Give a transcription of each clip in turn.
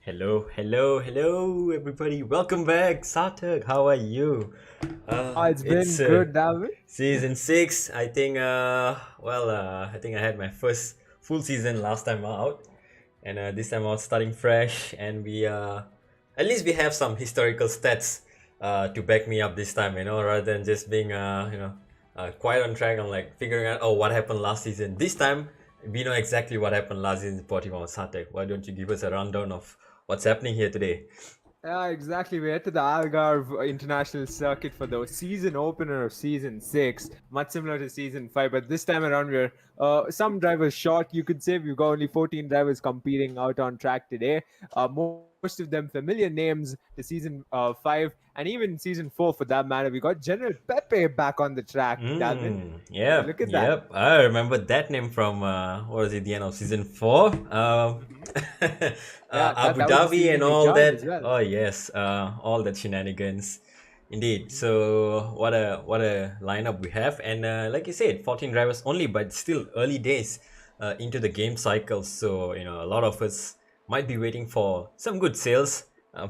Hello, everybody. Welcome back, Sarthak. How are you? It's It's been good, David. season six. I think. I think I had my first full season last time out, and this time out starting fresh. And we at least we have some historical stats to back me up this time. Rather than just being quite on track on like figuring out what happened last season. This time we know exactly what happened last season in Portugal. Sarthak, why don't you give us a rundown of what's happening here today? Yeah, exactly. We're to the Algarve International Circuit for the season opener of season 6, much similar to season 5. But this time around, we're some drivers short. You could say we've got only 14 drivers competing out on track today. Most of them familiar names to season 5 and even season 4 for that matter. We got General Pepe back on the track, Dalvin. Yep, Look at that. yep. I remember that name from what was it, the end of season four? Mhm. Yeah, Abu that was the Dhabi and season we all joined that. as well. Oh yes, all that shenanigans. Indeed. So what a lineup we have, and like you said, 14 drivers only, but still early days into the game cycle. So a lot of us might be waiting for some good sales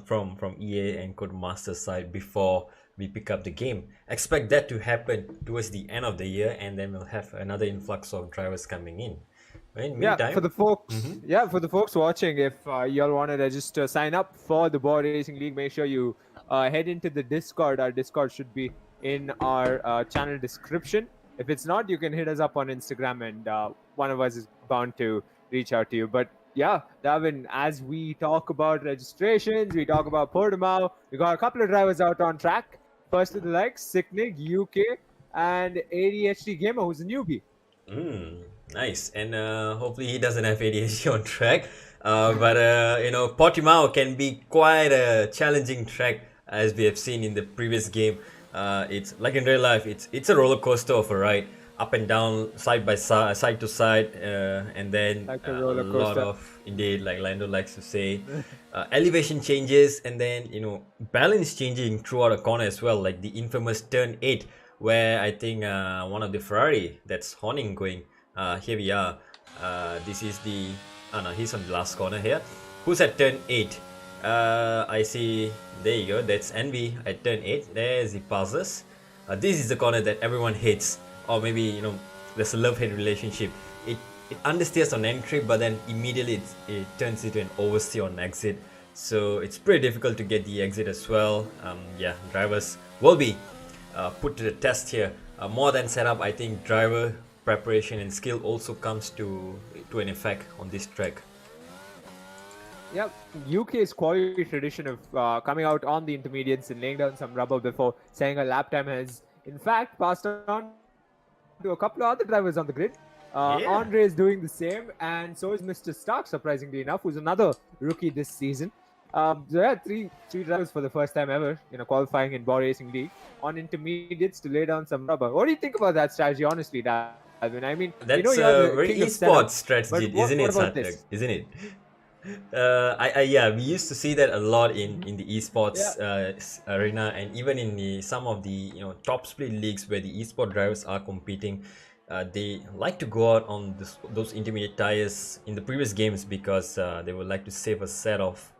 from EA and Codemaster side before we pick up the game. Expect that to happen towards the end of the year, and then we'll have another influx of drivers coming in. In Yeah, for meantime, the folks, watching, if y'all want to register, sign up for the Bwoah Racing League, make sure you head into the Discord. Our Discord should be in our channel description. If it's not, you can hit us up on Instagram, and one of us is bound to reach out to you. But yeah, Davin, as we talk about registrations, we talk about Portimao. We got a couple of drivers out on track. First of the likes, Sicknig, UK, and ADHD Gamer, who's a newbie. nice, and hopefully he doesn't have ADHD on track. But Portimao can be quite a challenging track, as we have seen in the previous game. It's like in real life, it's a roller coaster of a ride, up and down, side by side, side to side, and then Like a a roller lot coaster. of, indeed, like Lando likes to say, elevation changes, and then balance changing throughout a corner as well, like the infamous turn 8, where I think one of the Ferrari that's horning going. Here we are. This is the. Oh no, he's on the last corner here. Who's at turn 8? I see. There you go. That's Envy at turn 8. There's the passes. This is the corner that everyone hates, or maybe there's a love-hate relationship. It understeers on entry, but then immediately it turns into an oversteer on exit. So it's pretty difficult to get the exit as well. Yeah, drivers will be put to the test here. More than setup, I think driver preparation and skill also comes to an effect on this track. Yeah, UK's quality tradition of coming out on the intermediates and laying down some rubber before saying a lap time has, in fact, passed on to a couple of other drivers on the grid. Yeah. Andre is doing the same, and so is Mr. Stark, surprisingly enough, who's another rookie this season. So yeah, three drivers for the first time ever, qualifying in Bwoah Racing League on intermediates to lay down some rubber. What do you think about that strategy, honestly, Dalvin? I mean, That's you're a the very king of esports setup, strategy, but what isn't it, about Satyak? this? Isn't it? Yeah, we used to see that a lot in the Yeah. esports arena, and even in some of the top split leagues where the esport drivers are competing. They like to go out on those intermediate tires in the previous games because they would like to save a set of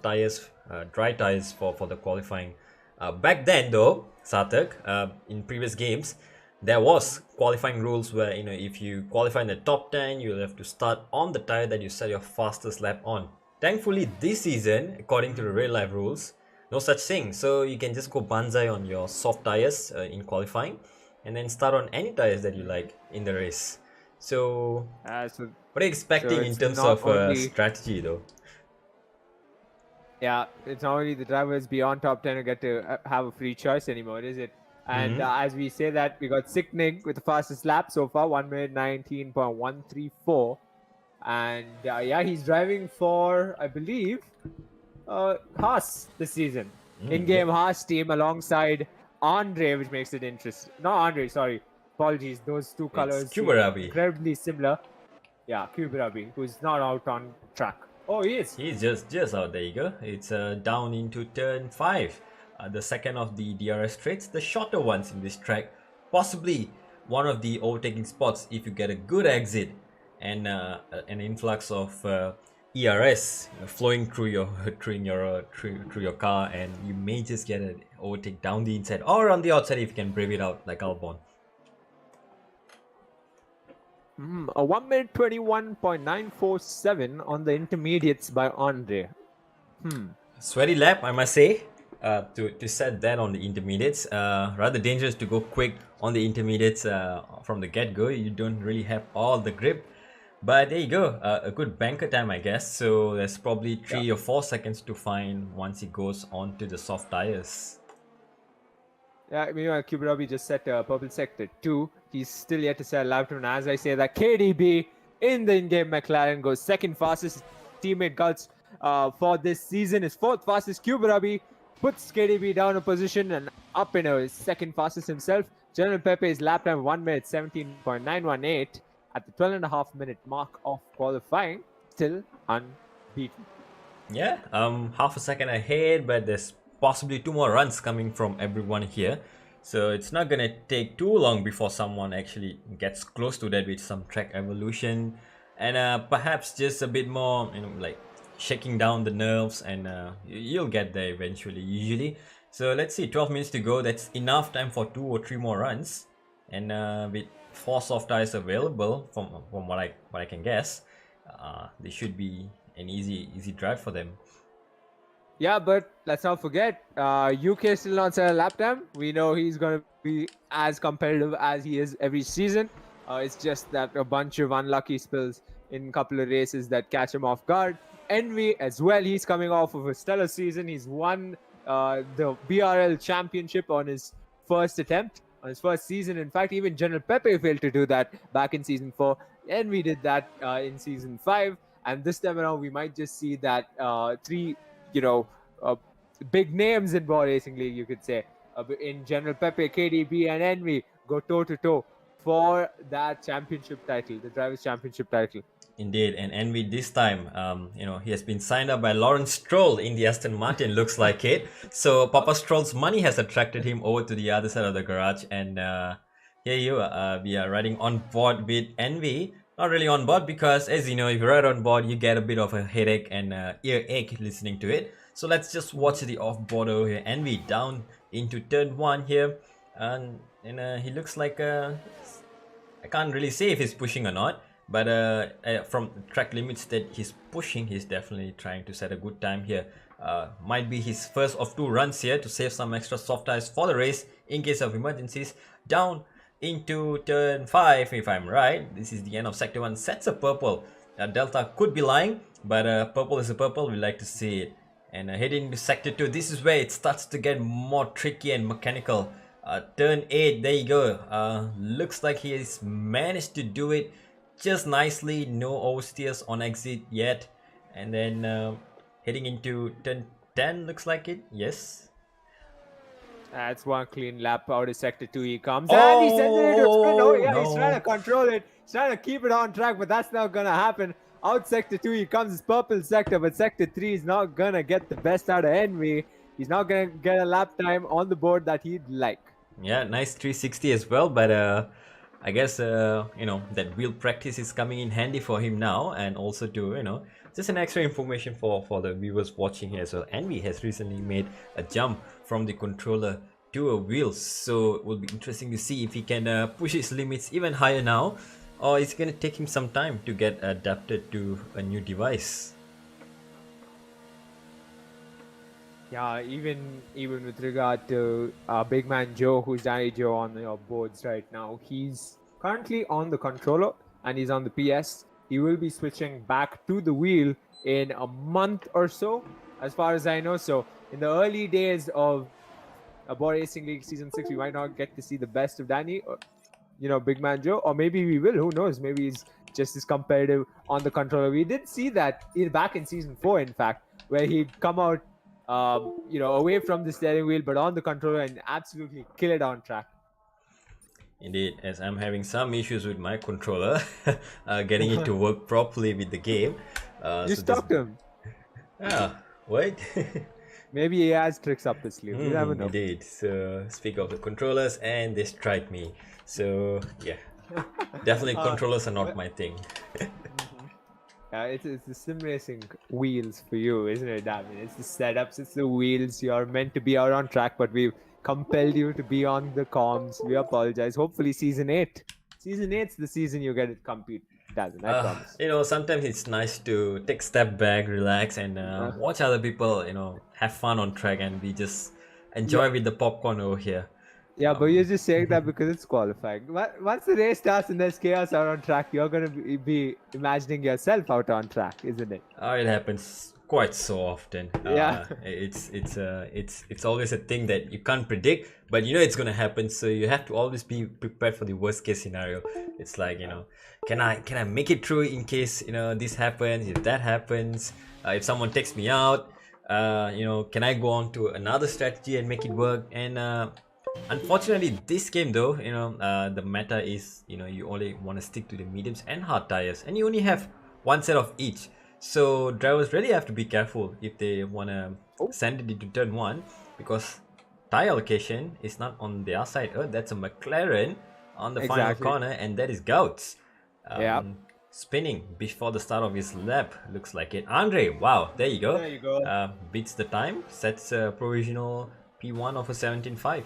tires, dry tires for the qualifying. Back then, though, Sarthak, in previous games, there was qualifying rules where if you qualify in the top 10, you'll have to start on the tire that you set your fastest lap on. Thankfully, this season, according to the real life rules, no such thing. So you can just go banzai on your soft tires in qualifying, and then start on any tires that you like in the race. So, So what are you expecting in it's terms not of only strategy, though? it's not only the drivers beyond top 10 who get to have a free choice anymore, is it? And Hmm. as we say that, we got Sicknig with the fastest lap so far, 1 minute 19.134. And yeah, he's driving for, I believe, Haas this season. In-game Yep. Haas team alongside Andre, which makes it interesting. Not Andre, sorry. Apologies. Those two It's colors seem Kubarabi. incredibly similar. Yeah, Kubarabi, who's not out on track. Oh, he is. He's just out. There you go. It's down into turn 5, the second of the DRS straights, the shorter ones in this track. Possibly one of the overtaking spots if you get a good exit and an influx of ERS flowing through your through your car, and you may just get an overtake down the inside or on the outside if you can brave it out like Albon. A 1 minute 21.947 on the intermediates by Andre. Sweaty lap, I must say, to set that on the intermediates. Rather dangerous to go quick on the intermediates from the get-go. You don't really have all the grip. But there you go, a good banker time, I guess. So there's probably 3 or 4 seconds to find once he goes on to the soft tires. Yeah, meanwhile, Kuberabi just set purple sector 2. He's still yet to set a lap time. As I say that, KDB in the in-game McLaren goes second fastest. Teammate Gults for this season is fourth fastest. Kuberabi puts KDB down a position and up in a second fastest himself. General Pepe's lap time 1 minute 17.918 at the 12.5 minute mark of qualifying, still unbeaten. Yeah, half a second ahead, but there's possibly 2 more runs coming from everyone here. So it's not gonna take too long before someone actually gets close to that with some track evolution and perhaps just a bit more, like shaking down the nerves, and you'll get there eventually, usually. So let's see, 12 minutes to go. That's enough time for 2 or 3 more runs, and with 4 soft tires available, from what I can guess, this should be an easy drive for them. Yeah, but let's not forget, UK still not set a lap time. We know he's going to be as competitive as he is every season. It's just that a bunch of unlucky spills in a couple of races that catch him off guard. Envy as well, he's coming off of a stellar season. He's won the BRL championship on his first attempt, on his first season. In fact, even General Pepe failed to do that back in season 4. Envy did that in season 5. And this time around, we might just see that 3 big names in Bwoah Racing League, you could say, in General Pepe, KDB, and Envy go toe-to-toe for that championship title, the Drivers' Championship title. Indeed, and Envy this time, he has been signed up by Lawrence Stroll in the Aston Martin, looks like it. So Papa Stroll's money has attracted him over to the other side of the garage, and here we are riding on board with Envy. Not really on board because, as you know, if you ride on board, you get a bit of a headache and earache listening to it. So let's just watch the off-board over here. Envy down into turn 1 here, and he looks like I can't really say if he's pushing or not, but from track limits that he's pushing, he's definitely trying to set a good time here. Might be his first of 2 runs here to save some extra soft tires for the race in case of emergencies. Down into turn 5, if I'm right. This is the end of sector 1. Sets a purple. Delta could be lying, but purple is a purple. We like to see it. And heading into sector 2, this is where it starts to get more tricky and mechanical. Turn 8, there you go. Looks like he has managed to do it just nicely. No oversteers on exit yet. And then heading into turn 10, looks like it. Yes. That's one clean lap out of sector 2. He comes and he sends it into a spin. Oh yeah, he's trying to control it. He's trying to keep it on track, but that's not gonna happen. Out sector 2, he comes his purple sector, but sector 3 is not gonna get the best out of Envy. He's not gonna get a lap time on the board that he'd like. Yeah, nice 360 as well, but I guess that wheel practice is coming in handy for him now, and also to just an extra information for the viewers watching here. So Envy has recently made a jump from the controller to a wheel, so it will be interesting to see if he can push his limits even higher now, or it's gonna take him some time to get adapted to a new device. Yeah, even with regard to Big Man Joe, who's Danny Joe on your boards right now, he's currently on the controller and he's on the PS. He will be switching back to the wheel in a month or so, as far as I know. So in the early days of Bwoah Racing League Season 6, we might not get to see the best of Danny, or, Big Man Joe, or maybe we will. Who knows? Maybe he's just as competitive on the controller. We did see that back in Season 4, in fact, where he'd come out away from the steering wheel, but on the controller and absolutely kill it on track. Indeed, as I'm having some issues with my controller, getting it to work properly with the game. Just talk to him. Yeah, what? Maybe he has tricks up his sleeve. You never know. Indeed. So, speak of the controllers, and they strike me. So, yeah, definitely controllers are not my thing. It's the sim racing wheels for you, isn't it, Davin? It's the setups, it's the wheels. You're meant to be out on track, but we've compelled you to be on the comms. We apologize. Hopefully, season 8. Season 8's the season you get it compete, Davin. I promise. Sometimes it's nice to take a step back, relax, and watch other people, have fun on track, and we just Yeah, enjoy with the popcorn over here. yeah, but you're just saying that because it's qualifying. Once the race starts and there's chaos out on track, you're gonna be imagining yourself out on track, isn't it? It happens quite so often. Yeah. It's always a thing that you can't predict, but you know it's gonna happen. So you have to always be prepared for the worst case scenario. It's like can I make it through in case this happens? If that happens, if someone takes me out, can I go on to another strategy and make it work? And unfortunately, this game though, the meta is you only want to stick to the mediums and hard tires, and you only have one set of each. So drivers really have to be careful if they want to send it into turn 1, because tire allocation is not on their side. Oh, that's a McLaren on the final corner, and that is Gouts. Yeah. Spinning before the start of his lap, looks like it. Andre, wow, there you go. There you go. Beats the time, sets a provisional P1 of a 17.5.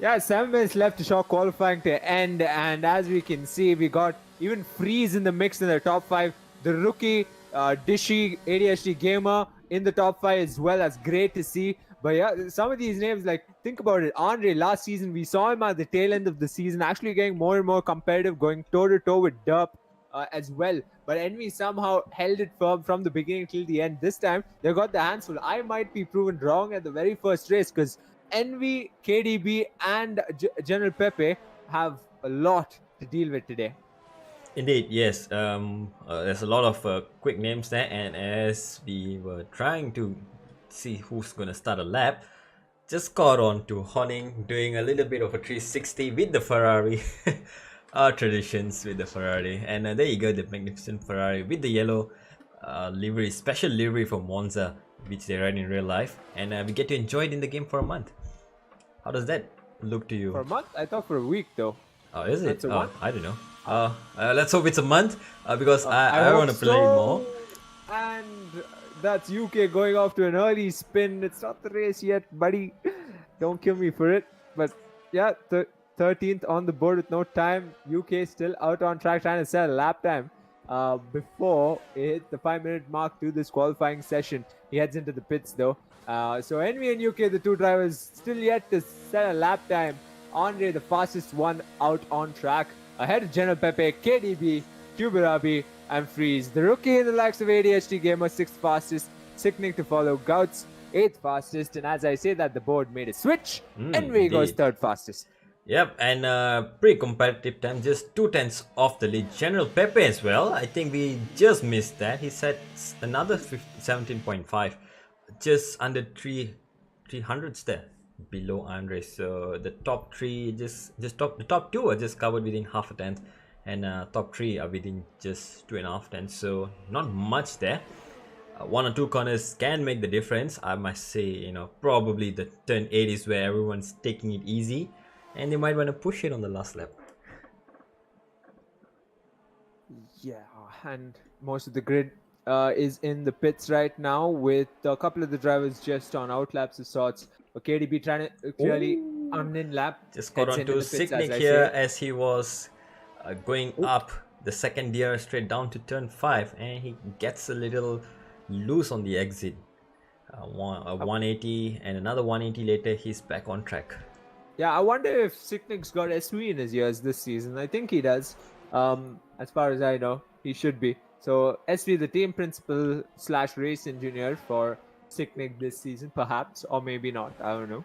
Yeah, 7 minutes left to short qualifying to end, and as we can see, we got even Freeze in the mix in the top 5. The rookie Dishy ADHD gamer in the top 5 as well. That's great to see. But yeah, some of these names, like, think about it. Andre, last season, we saw him at the tail end of the season, actually getting more and more competitive, going toe-to-toe with Derp as well. But Envy somehow held it firm from the beginning till the end. This time, they got the hands full. I might be proven wrong at the very first race, because Envy, KDB, and General Pepe have a lot to deal with today. Indeed, yes. There's a lot of quick names there, and as we were trying to see who's gonna start a lap, just caught on to Honing doing a little bit of a 360 with the Ferrari. Our traditions with the Ferrari, and there you go, the magnificent Ferrari with the yellow livery, special livery from Monza, which they ride in real life, and we get to enjoy it in the game for a month. How does that look to you? For a month? I thought for a week though. Oh, is it? I don't know. Let's hope it's a month, because I want to play so. more. And that's UK going off to an early spin. It's not the race yet, buddy. Don't kill me for it. But yeah, 13th on the board with no time. UK still out on track trying to set a lap time before it hit the 5-minute mark to this qualifying session. He heads into the pits though. So Envy and UK, the two drivers, still yet to set a lap time. Andre, the fastest one out on track. Ahead of General Pepe, KDB, Kuberabi, and Freeze. The rookie in the likes of ADHD Gamer, 6th fastest. Sickening to follow. Gouts, 8th fastest. And as I say that, the board made a switch. Envy goes 3rd fastest. Yep, and pretty competitive time, just 2/10 off the lead. General Pepe as well. I think we just missed that. He set another 17.5, just under 300s there, below Andre. So the top 3, the top 2 are just covered within half a tenth, and top 3 are within just 2.5 tenths. So not much there. 1 or 2 corners can make the difference. I must say, probably the turn 8 is where everyone's taking it easy, and they might want to push it on the last lap. Yeah, and most of the grid is in the pits right now, with a couple of the drivers just on outlaps of sorts. KDB trying to clearly in lap. Just got onto Signic here as he was going up the second gear straight down to turn 5, and he gets a little loose on the exit. 180 and another 180 later, he's back on track. Yeah, I wonder if Signic's got SV in his ears this season. I think he does. As far as I know, he should be. So SV, the team principal / race engineer for Signic this season, perhaps, or maybe not. I don't know.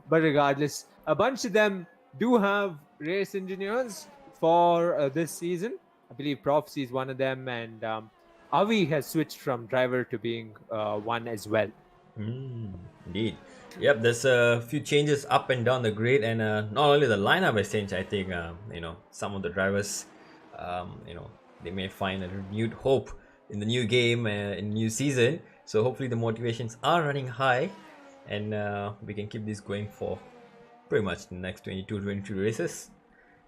But regardless, a bunch of them do have race engineers for this season. I believe Prophecy is one of them, and Avi has switched from driver to being one as well. Indeed. Yep, there's a few changes up and down the grid, and not only the lineup has changed. I think some of the drivers, they may find a renewed hope in the new game, in new season. So hopefully the motivations are running high, and we can keep this going for pretty much the next 22-23 races.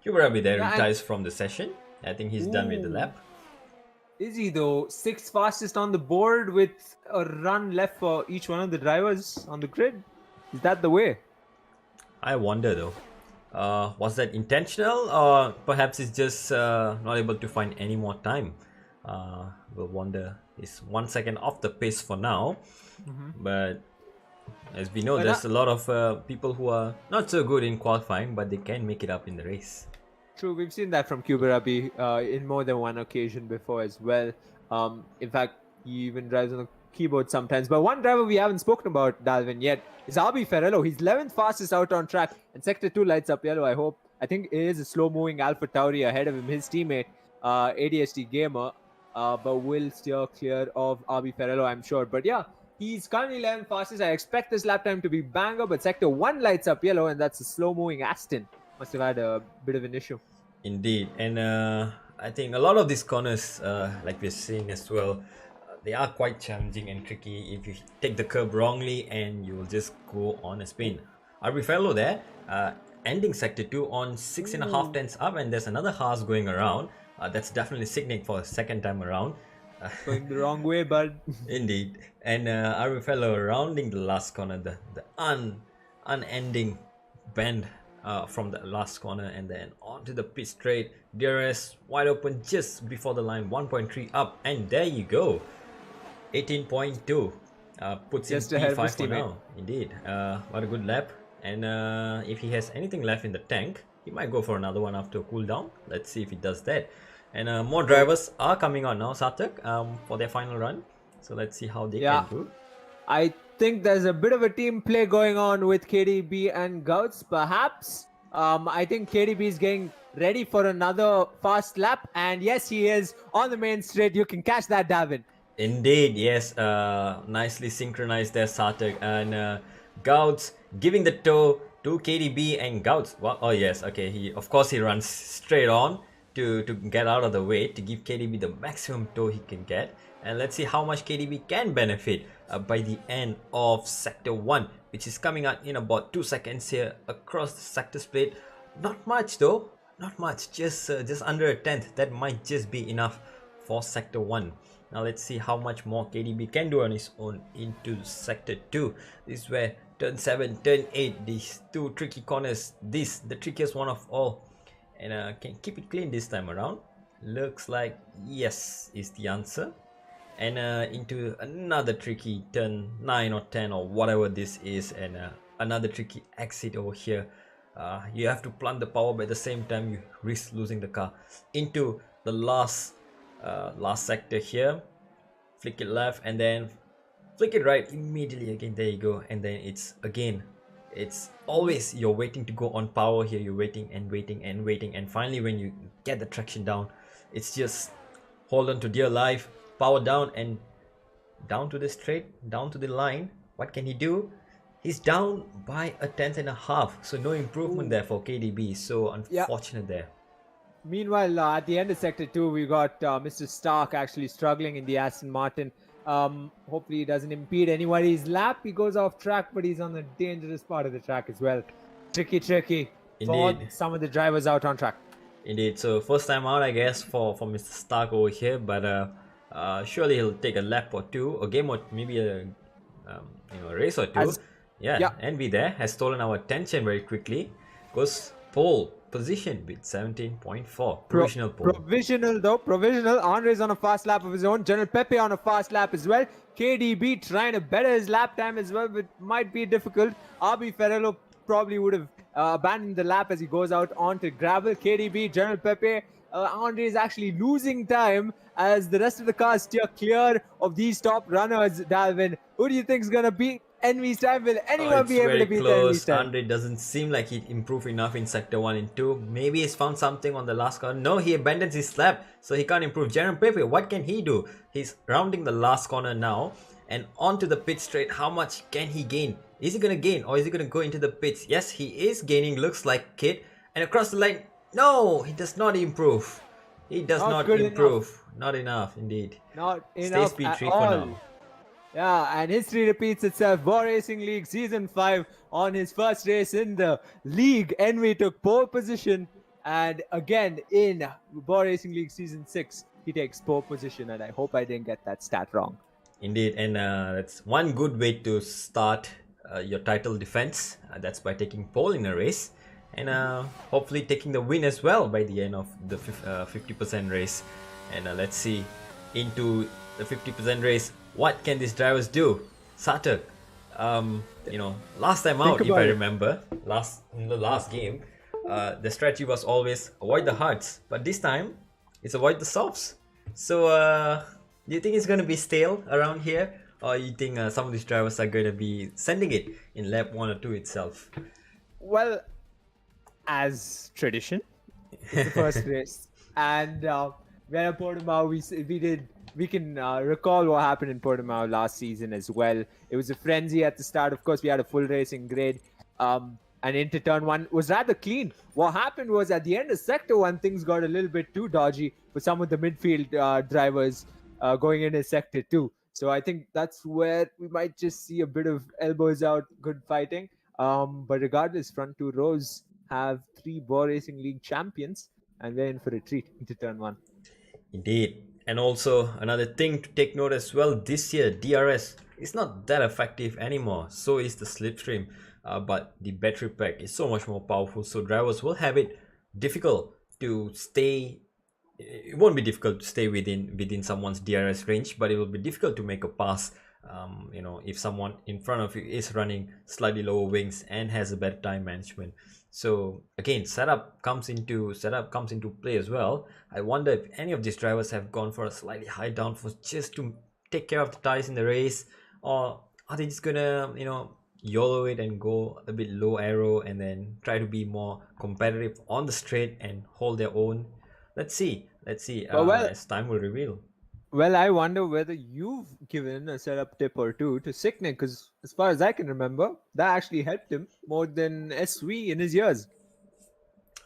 Kuberabi there retires from the session. I think he's done with the lap. Is he though? 6th fastest on the board with a run left for each one of the drivers on the grid. Is that the way? I wonder though. Was that intentional, or perhaps it's just not able to find any more time? We'll wonder. It's 1 second off the pace for now, but as we know, But there's a lot of people who are not so good in qualifying, but they can make it up in the race. True, we've seen that from Kuberabi in more than one occasion before as well. In fact, he even drives on the keyboard sometimes. But one driver we haven't spoken about, Dalvin, yet is Abi Ferrello. He's 11th fastest out on track, and Sector 2 lights up yellow. I think it is a slow-moving Alpha Tauri ahead of him. His teammate, ADHD Gamer, but will steer clear of Abi Ferrello, I'm sure. But yeah, he's currently 11th fastest. I expect this lap time to be banger, but Sector 1 lights up yellow, and that's a slow-moving Aston. Must have had a bit of an issue. Indeed, and I think a lot of these corners, like we're seeing as well, they are quite challenging and tricky if you take the curb wrongly and you will just go on a spin. RB Fellow there, ending sector 2 on 6.5 tenths up, and there's another Haas going around. That's definitely signaling for a second time around. Going the wrong way, bud. Indeed, and RB Fellow rounding the last corner, the unending bend. From the last corner, and then onto the pit straight. DRS wide open just before the line, 1.3 up, and there you go. 18.2 puts Just in ahead of P5 his for teammate. now. Indeed, what a good lap. And if he has anything left in the tank, he might go for another one after a cooldown. Let's see if he does that. And more drivers are coming on now, Sarthak, for their final run. So let's see how they can do. I think there's a bit of a team play going on with KDB and Gouts, perhaps. I think KDB is getting ready for another fast lap, and yes, he is on the main straight. You can catch that, Davin. Indeed, yes. Nicely synchronized there, Sarthak, and Gouts giving the toe to KDB, and Gouts. Well, oh yes, okay. He runs straight on to get out of the way to give KDB the maximum toe he can get. And let's see how much KDB can benefit by the end of Sector 1, which is coming out in about 2 seconds here across the sector split. Not much though, not much, just under a tenth. That might just be enough for Sector 1. Now let's see how much more KDB can do on his own into Sector 2. This is where turn 7, turn 8, these two tricky corners, this the trickiest one of all. And can keep it clean this time around. Looks like yes is the answer. And into another tricky turn 9 or 10 or whatever this is, and another tricky exit over here. You have to plant the power, but at the same time you risk losing the car. Into the last sector here, flick it left and then flick it right immediately again. There you go. And then it's always you're waiting to go on power here. You're waiting and waiting and waiting, and finally when you get the traction down, it's just hold on to dear life. Power down and down to the straight, down to the line. What can he do? He's down by a tenth and a half, so no improvement there for KDB. So unfortunate there. Meanwhile, at the end of Sector 2, we got Mr. Stark actually struggling in the Aston Martin. Hopefully he doesn't impede anybody's lap. He goes off track, but he's on the dangerous part of the track as well. Tricky for some of the drivers out on track. Indeed. So first time out, I guess, for Mr. Stark over here, but surely he'll take a lap or two, a game or maybe a race or two. Envy there has stolen our attention very quickly. Goes pole position with 17.4 provisional pole. Provisional. Andre's on a fast lap of his own. General Pepe on a fast lap as well. KDB trying to better his lap time as well, but might be difficult. RB Ferrello probably would have abandoned the lap as he goes out onto gravel. KDB, General Pepe. Andre is actually losing time as the rest of the cars steer clear of these top runners, Dalvin. Who do you think is going to beat Envy's time? Will anyone be able to beat Envy's time? Andre doesn't seem like he'd improve enough in Sector 1 and 2. Maybe he's found something on the last corner. No, he abandons his lap, so he can't improve. Jerome Pepe, what can he do? He's rounding the last corner now and onto the pit straight. How much can he gain? Is he going to gain or is he going to go into the pits? Yes, he is gaining, looks like Kid. And across the line, no, he does not improve. He does not improve. Enough. Not enough, indeed. Not enough speed at 3 all. for now. Yeah, and history repeats itself. Bwoah Racing League Season 5 on his first race in the league. Envy took pole position. And again, in Bwoah Racing League Season 6, he takes pole position, and I hope I didn't get that stat wrong. Indeed, and that's one good way to start your title defense. That's by taking pole in a race, and hopefully taking the win as well by the end of the 50% race. And let's see into the 50% race. What can these drivers do? Satak, last time out, if I remember, in the last game, the strategy was always avoid the hards, but this time it's avoid the softs. So. Do you think it's going to be stale around here, or you think some of these drivers are going to be sending it in lap 1 or 2 itself? Well, as tradition, it's the first race, and when at Portimao we can recall what happened in Portimao last season as well. It was a frenzy at the start. Of course, we had a full racing grid. And into turn 1 was rather clean. What happened was at the end of sector 1, things got a little bit too dodgy for some of the midfield drivers. Going into sector 2. So I think that's where we might just see a bit of elbows out, good fighting. But regardless, front 2 rows have 3 Bwoah Racing League champions, and we're in for a treat into turn 1. Indeed. And also another thing to take note as well, this year DRS is not that effective anymore. So is the slipstream. But the battery pack is so much more powerful. So drivers will have it difficult to stay. It won't be difficult to stay within someone's DRS range, but it will be difficult to make a pass. If someone in front of you is running slightly lower wings and has a better time management. So again, setup comes into play as well. I wonder if any of these drivers have gone for a slightly high downforce just to take care of the tires in the race, or are they just gonna YOLO it and go a bit low aero and then try to be more competitive on the straight and hold their own. Let's see as time will reveal. Well, I wonder whether you've given a setup tip or two to Sicknick, because as far as I can remember, that actually helped him more than SV in his years.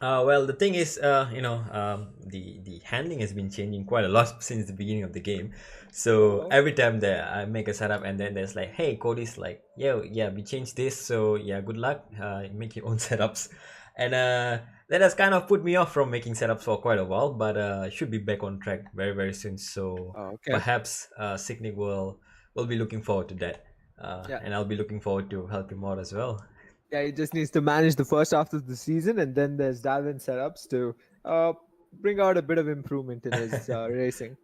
Well, the thing is, the handling has been changing quite a lot since the beginning of the game. So every time that I make a setup, and then there's like, hey, Cody's like, yeah, we changed this, so yeah, good luck. Make your own setups, and that has kind of put me off from making setups for quite a while. But should be back on track very very soon. So perhaps Sicknick will be looking forward to that, and I'll be looking forward to help him out as well. Yeah, he just needs to manage the first half of the season, and then there's Dalvin setups to bring out a bit of improvement in his racing.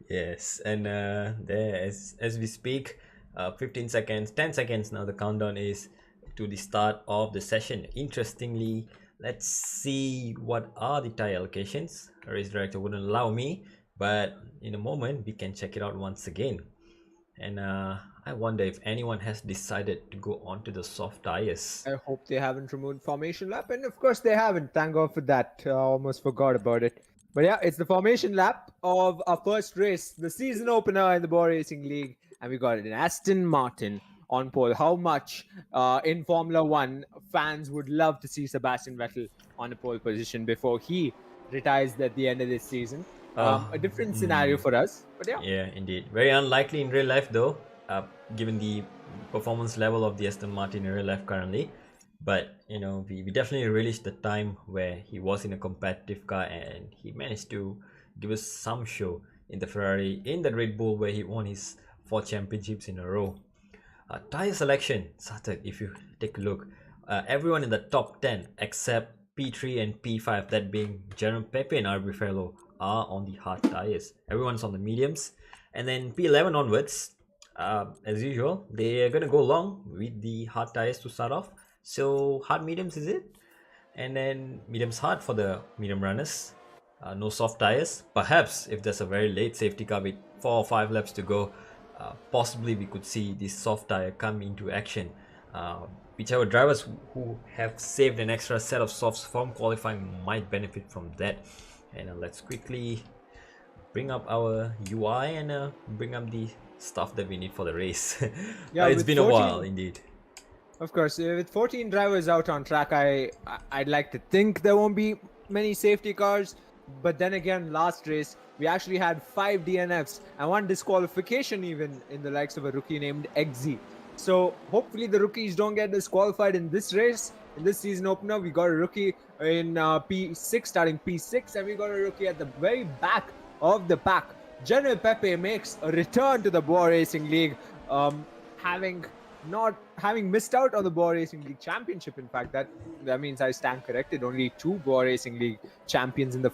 Yes, and there as we speak, 15 seconds, 10 seconds now. The countdown is to the start of the session. Interestingly, let's see what are the tire allocations. The race director wouldn't allow me, but in a moment we can check it out once again. And I wonder if anyone has decided to go onto the soft tires. I hope they haven't removed formation lap, and of course they haven't. Thank God for that. Almost forgot about it. But yeah, it's the formation lap of our first race, the season opener in the Bwoah Racing League, and we got it in Aston Martin on pole. How much in Formula 1 fans would love to see Sebastian Vettel on a pole position before he retires at the end of this season. A different scenario for us, but yeah. Yeah, indeed. Very unlikely in real life though, given the performance level of the Aston Martin in real life currently. But we definitely relished the time where he was in a competitive car and he managed to give us some show in the Ferrari, in the Red Bull, where he won his 4 championships in a row. Tire selection, Satak, if you take a look, everyone in the top 10 except P3 and P5, that being Jerome Pepe and RB Fellow, are on the hard tires. Everyone's on the mediums, and then P11 onwards, as usual, they're gonna go along with the hard tires to start off. So hard mediums is it, and then mediums hard for the medium runners. No soft tires. Perhaps if there's a very late safety car with 4 or 5 laps to go, possibly we could see this soft tire come into action. Whichever drivers who have saved an extra set of softs from qualifying might benefit from that. And let's quickly bring up our UI and bring up the stuff that we need for the race. Yeah, it's been 14, a while indeed. Of course, with 14 drivers out on track, I'd like to think there won't be many safety cars. But then again, last race, we actually had 5 DNFs and 1 disqualification even in the likes of a rookie named Eggsy. So hopefully the rookies don't get disqualified in this race. In this season opener, we got a rookie in P6, starting P6, and we got a rookie at the very back of the pack. General Pepe makes a return to the Bwoah Racing League, having missed out on the Bwoah Racing League Championship. In fact, that means I stand corrected. Only 2 Bwoah Racing League champions in the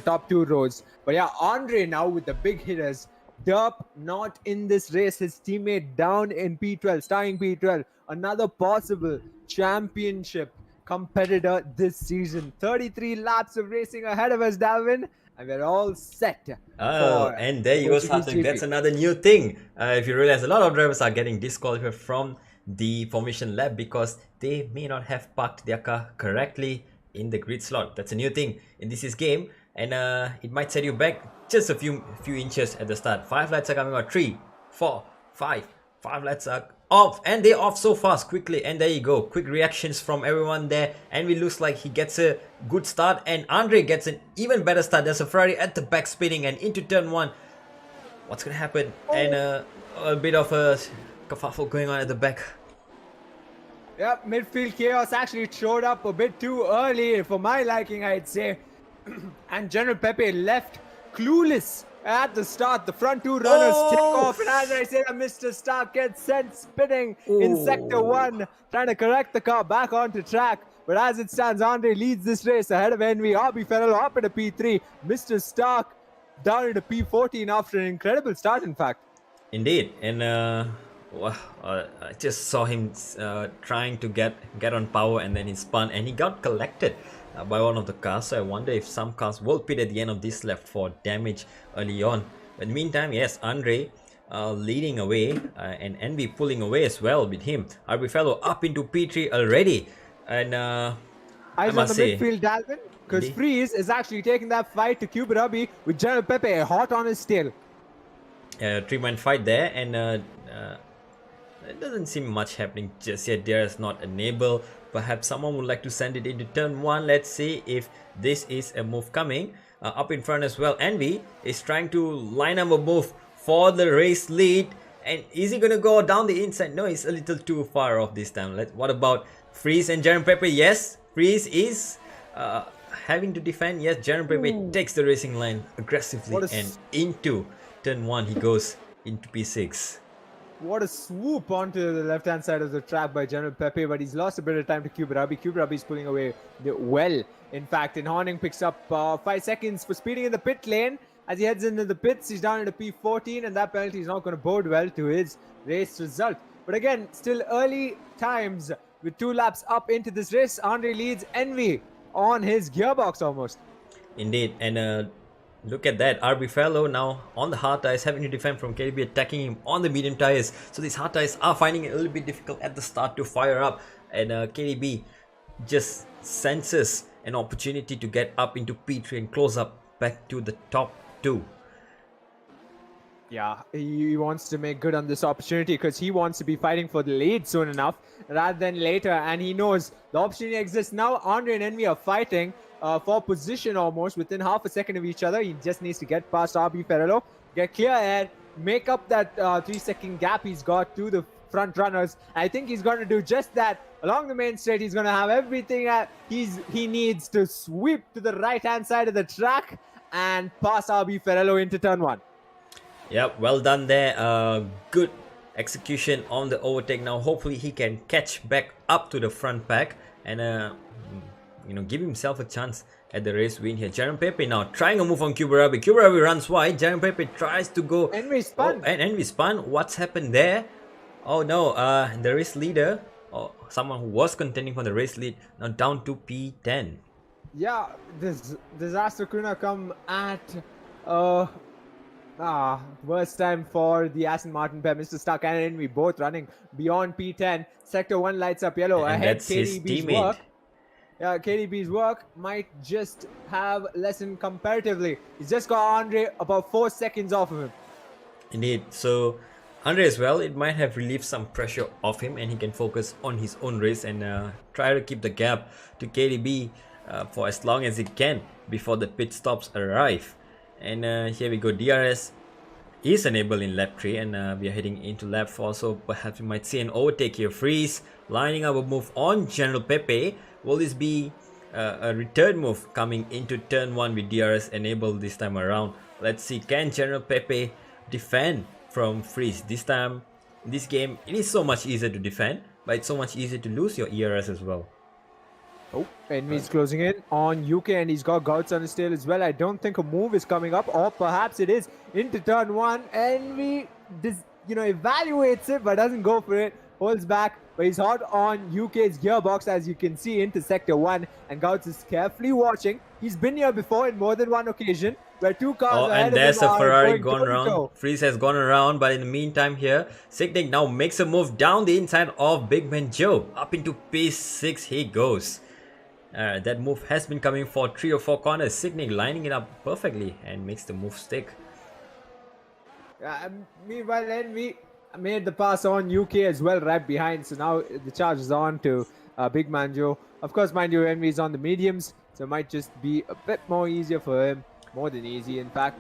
top 2 rows. But yeah, Andre now with the big hitters. Derp not in this race. His teammate down in P12, starting P12. Another possible championship competitor this season. 33 laps of racing ahead of us, Dalvin. And we're all set. Oh, and there you go, Sarthak. That's another new thing. If you realize, a lot of drivers are getting disqualified from the formation lap because they may not have parked their car correctly in the grid slot. That's a new thing in this game, and it might set you back just a few inches at the start. 5 lights are coming out. 3, 4, 5. 5 lights are off, and they're off so fast quickly. And there you go, quick reactions from everyone there. And it looks like he gets a good start, and Andre gets an even better start. There's a Ferrari at the back spinning and into turn 1. What's gonna happen? And a bit of a kerfuffle going on at the back. Yep, midfield chaos actually showed up a bit too early for my liking, I'd say. And General Pepe left clueless at the start. The front 2 runners take off, and as I say, Mr. Stark gets sent spinning in sector 1, trying to correct the car back onto track. But as it stands, Andre leads this race ahead of Envy. RB Ferrell up into P3. Mr. Stark down into P14 after an incredible start, in fact. Indeed, and I just saw him trying to get on power, and then he spun and he got collected by one of the cars. So I wonder if some cars will pit at the end of this lap for damage early on. But in the meantime, yes, Andre leading away and Envy pulling away as well with him. RB Fellow up into P3 already, and I must say, midfield, Dalvin, because Freeze is actually taking that fight to Cuba Rubby with General Pepe hot on his tail. 3-man fight there, and it doesn't seem much happening just yet. There is not enable. Perhaps someone would like to send it into turn 1. Let's see if this is a move coming. Up in front as well, Envy is trying to line up a move for the race lead. And is he gonna go down the inside? No, he's a little too far off this time. What about Freeze and General Pepe? Yes, Freeze is having to defend. Yes, General Pepe takes the racing line aggressively, and into turn 1 he goes into P6. What a swoop onto the left-hand side of the track by General Pepe, but he's lost a bit of time to Cuba Rubby. Cuba Rubby is pulling away well. In fact, and Horning picks up 5 seconds for speeding in the pit lane. As he heads into the pits, he's down into P14, and that penalty is not going to bode well to his race result. But again, still early times with 2 laps up into this race. Andre leads Envy on his gearbox almost. Indeed, and look at that. RB Fellow now on the hard tires, having to defend from KDB attacking him on the medium tires. So these hard tires are finding it a little bit difficult at the start to fire up. And KDB just senses an opportunity to get up into P3 and close up back to the top 2. Yeah, he wants to make good on this opportunity because he wants to be fighting for the lead soon enough rather than later. And he knows the opportunity exists now. Andre and Envy are fighting for position almost within half a second of each other. He just needs to get past RB Ferrero, get clear air, make up that 3-second gap he's got to the front runners. I think he's going to do just that. Along the main straight, he's going to have everything that he needs to sweep to the right-hand side of the track and pass RB Ferrero into turn 1. Yep, well done there. Good execution on the overtake. Now hopefully he can catch back up to the front pack and give himself a chance at the race win here. General Pepe now trying a move on Cuba Rubby. Cuba Rubby runs wide. General Pepe tries to go. Envy spun. And Envy spun. What's happened there? Oh no, the race leader, or someone who was contending for the race lead, now down to P10. Yeah, this disaster couldn't come at worst time for the Aston Martin pair. Mr. Stark and Envy both running beyond P10. Sector 1 lights up yellow. And ahead, that's his KDB's teammate. work. Yeah, KDB's work might just have lessened comparatively. He's just got Andre about 4 seconds off of him. Indeed. So Andre as well, it might have relieved some pressure off him, and he can focus on his own race and try to keep the gap to KDB for as long as he can before the pit stops arrive. And here we go. DRS is enabled in lap 3, and we are heading into lap 4, so perhaps we might see an overtake here. Freeze lining up a move on General Pepe. Will this be a return move coming into turn 1 with DRS enabled this time around. Let's see, can General Pepe defend from freeze? This time, in this game, it is so much easier to defend, but it's so much easier to lose your ERS as well. Oh, Envy's closing in on UK, and he's got Gouts on his tail as well. I don't think a move is coming up, or perhaps it is into turn 1. Envy, evaluates it, but doesn't go for it. Holds back, but he's hot on UK's gearbox, as you can see, into sector 1. And Gouts is carefully watching. He's been here before in more than one occasion, where two cars ahead and there's of him a Ferrari going gone around. Freeze has gone around, but in the meantime here, Signic now makes a move down the inside of Big Man Joe. Up into P6 he goes. That move has been coming for 3 or 4 corners. Signic lining it up perfectly and makes the move stick. Meanwhile, Envy made the pass on UK as well, right behind. So now the charge is on to Big Man Joe. Of course, mind you, Envy is on the mediums, so it might just be a bit more easier for him. More than easy, in fact.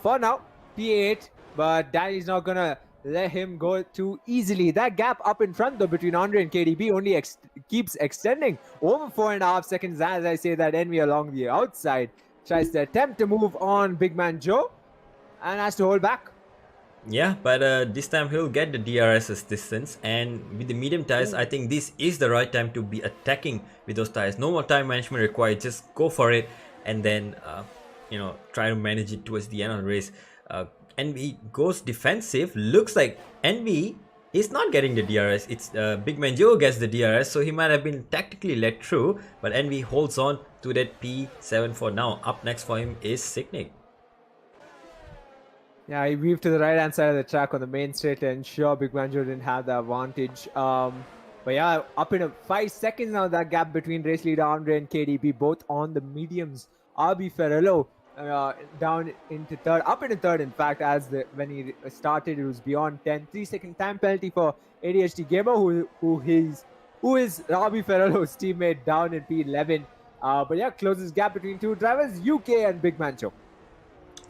For now, P8, but Danny's not gonna let him go too easily. That gap up in front, though, between Andre and KDB only keeps extending over 4.5 seconds. As I say that, Envy along the outside tries to attempt to move on Big Man Joe and has to hold back. Yeah, but this time he'll get the DRS assistance, and with the medium tires, I think this is the right time to be attacking with those tires. No more time management required, just go for it, and then try to manage it towards the end of the race. Envy goes defensive. Looks like Envy is not getting the DRS. It's Big Man Joe gets the DRS, so he might have been tactically let through, but Envy holds on to that P7 for now. Up next for him is Signic. Yeah, he weaved to the right hand side of the track on the main straight to ensure Big Man Joe didn't have the advantage. But yeah, up in 5 seconds now, that gap between race leader Andre and KDB, both on the mediums. RB Ferrello down into third, up into third, in fact, when he started, it was beyond 10. 3-second time penalty for ADHD Gamer, who is RB Ferrello's teammate, down in P11. But yeah, closes gap between two drivers, UK and Big Man Joe.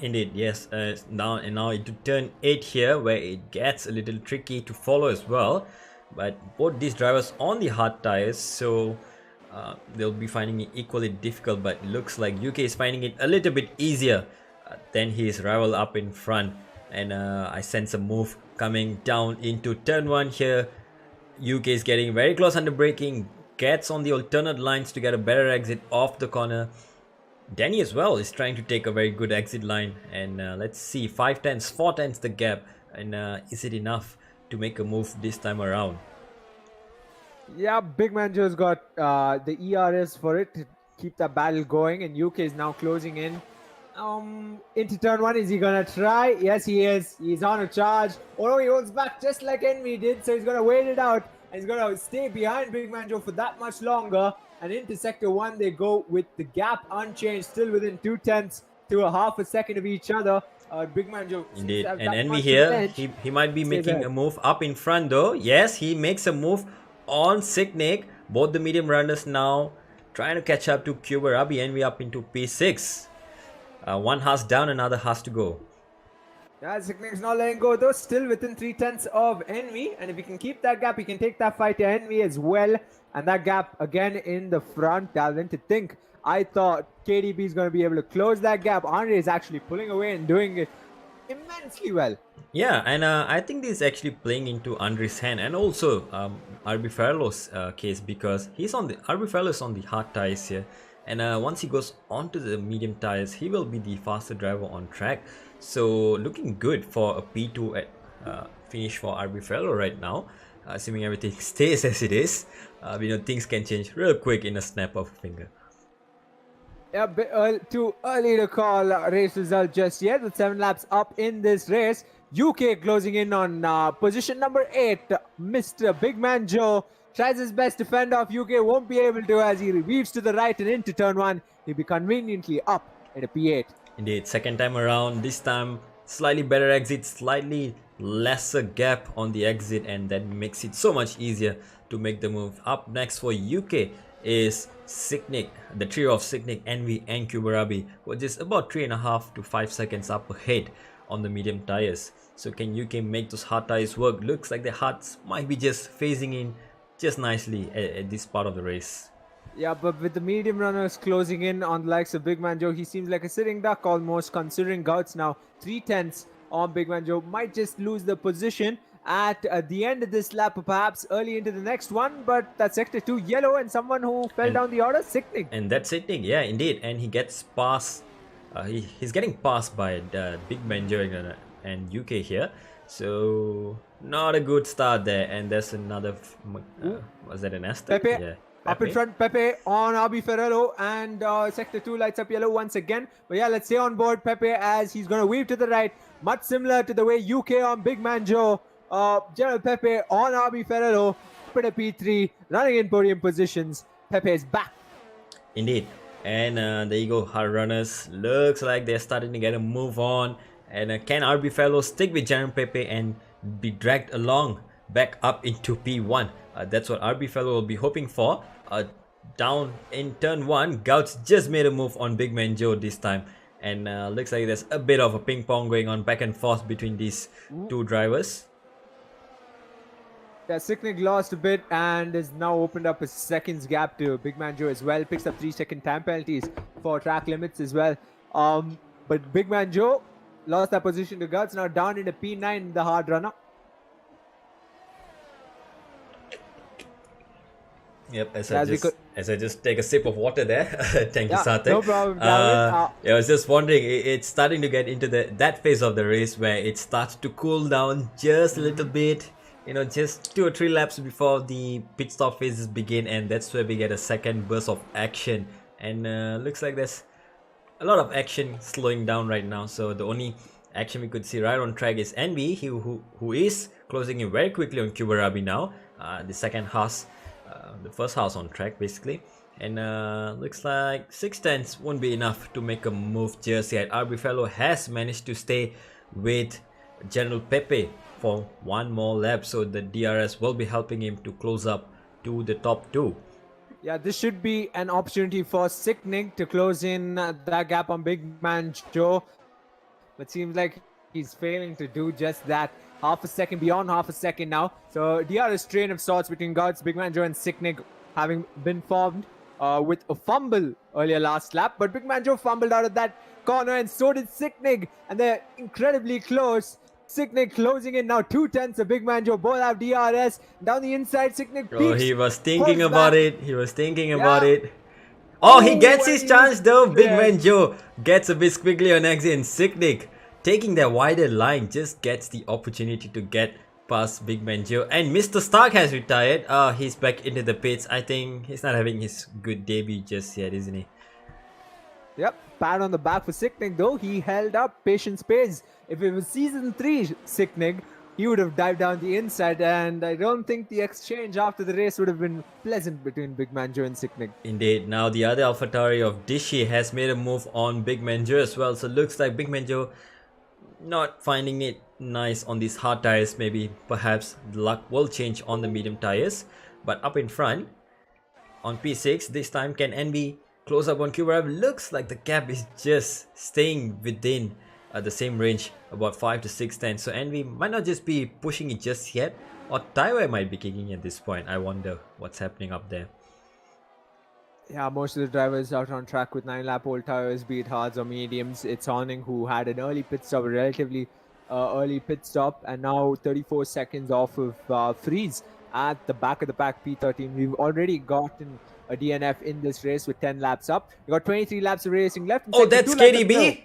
Indeed, yes. Now into turn 8 here, where it gets a little tricky to follow as well. But both these drivers on the hard tires, so they'll be finding it equally difficult. But it looks like UK is finding it a little bit easier than his rival up in front. And I sense a move coming down into turn 1 here. UK is getting very close under braking, gets on the alternate lines to get a better exit off the corner. Danny as well is trying to take a very good exit line, and let's see, 5 tenths, 4 tenths the gap, and is it enough to make a move this time around? Yeah, Big Man Joe's got the ERS for it to keep the battle going, and UK is now closing in into turn 1. Is he gonna try? Yes, he is. He's on a charge. Oh no, he holds back just like Envy did, so he's gonna wait it out, and he's gonna stay behind Big Man Joe for that much longer. And into sector 1 they go with the gap unchanged, still within 2 tenths to a half a second of each other. Big Man Joe. Indeed, and Envy here, he might be making a move up in front though. Yes, he makes a move on Signic. Both the medium runners now trying to catch up to Kuberabi. Envy up into P6. One has down, another has to go. Yeah, Signic's not letting go though, still within 3 tenths of Envy, and if he can keep that gap, he can take that fight to Envy as well. And that gap again in the front, Dalvin, to think. I thought KDB is going to be able to close that gap. Andre is actually pulling away and doing it immensely well. Yeah, and I think this is actually playing into Andre's hand, and also RB Ferrello's case, because RB Ferrello's on the hard tires here, and once he goes onto the medium tires, he will be the faster driver on track. So looking good for a P2 finish for RB Ferrello right now, assuming everything stays as it is. Things can change real quick in a snap of a finger. Yeah, too early to call race result just yet, with 7 laps up in this race. UK closing in on position number 8. Mr. Big Man Joe tries his best to fend off UK, won't be able to, as he weaves to the right and into turn 1. He'll be conveniently up in a P8. Indeed, second time around, this time slightly better exit, slightly lesser gap on the exit, and that makes it so much easier to make the move. Up next for UK is Signic, the trio of Signic, Envy and Kuberabi, who are just about 3.5 to 5 seconds up ahead on the medium tires. So can UK make those hard tires work? Looks like the hards might be just phasing in just nicely at this part of the race. Yeah, but with the medium runners closing in on the likes of Big Man Joe, he seems like a sitting duck almost, considering Gouts now 3/10 on Big Man Joe. Might just lose the position at the end of this lap, or perhaps early into the next one, but that's sector 2 yellow and someone who fell And down the order, Sicknick. And that's Sydney, yeah, indeed. And he gets passed. He's getting passed by the Big Benjo and UK here. So not a good start there. And there's another. Was that an Aston? Pepe. Yeah. Up in front, Pepe on RB Ferrero, and sector 2 lights up yellow once again. But yeah, let's stay on board Pepe as he's going to weave to the right, much similar to the way UK on Big Man Joe. General Pepe on RB Ferrero, up at a P3, running in podium positions. Pepe is back. Indeed. And there you go, hard runners. Looks like they're starting to get a move on. And can RB Fellow stick with General Pepe and be dragged along back up into P1? That's what RB Fellow will be hoping for. Down in turn 1, Gouts just made a move on Big Man Joe this time. And looks like there's a bit of a ping pong going on back and forth between these two drivers. Yeah, Sicknick lost a bit and has now opened up a seconds gap to Big Man Joe as well. Picks up 3-second time penalties for track limits as well. But Big Man Joe lost that position to Gouts, now down into P9, the hard runner. Yep, as I just take a sip of water there. Thank you, Satek. No problem. I was just wondering, it's starting to get into that phase of the race where it starts to cool down just a little bit. You know, just 2 or 3 laps before the pit stop phases begin, and that's where we get a second burst of action. And looks like there's a lot of action slowing down right now. So the only action we could see right on track is Envy, who is closing in very quickly on Kubarabi now. The second house. The first house on track basically, and looks like 6/10 won't be enough to make a move just yet. RB Fellow has managed to stay with General Pepe for one more lap, so the DRS will be helping him to close up to the top 2. Yeah, this should be an opportunity for Sicknick to close in that gap on Big Man Joe, but seems like he's failing to do just that. Half a second, beyond half a second now. So DRS train of sorts between Gouts, Big Man Joe and Sicknick having been formed with a fumble earlier last lap. But Big Man Joe fumbled out of that corner and so did Sicknick. And they're incredibly close. Sicknick closing in now 2/10 of Big Man Joe. Both have DRS. Down the inside, Sicknick peaks. Oh, he was thinking about it. He was thinking about it. Oh, he gets his chance though. Big Man Joe gets a bit squiggly on exit, and Sicknick, taking that wider line, just gets the opportunity to get past Big Man Joe. And Mr. Stark has retired. He's back into the pits. I think he's not having his good debut just yet, isn't he? Yep, pat on the back for Sicknick though. He held up, patience pays. If it was season 3 Sicknick, he would have dived down the inside, and I don't think the exchange after the race would have been pleasant between Big Man Joe and Sicknick. Indeed. Now the other AlphaTauri of Dishy has made a move on Big Man Joe as well. So looks like Big Man Joe not finding it nice on these hard tires. Maybe perhaps the luck will change on the medium tires. But up in front on P6 this time, can Envy close up on Kubarabi? Looks like the gap is just staying within the same range, about 5 to 6/10. So Envy might not just be pushing it just yet, or Taiwan might be kicking at this point. I wonder what's happening up there. Yeah, most of the drivers out on track with 9-lap-old tires, be it hards or mediums. It's Horning who had an early pit stop, a relatively early pit stop, and now 34 seconds off of Freeze at the back of the pack, P13. We've already gotten a DNF in this race with 10 laps up. We got 23 laps of racing left. Oh, that's KDB?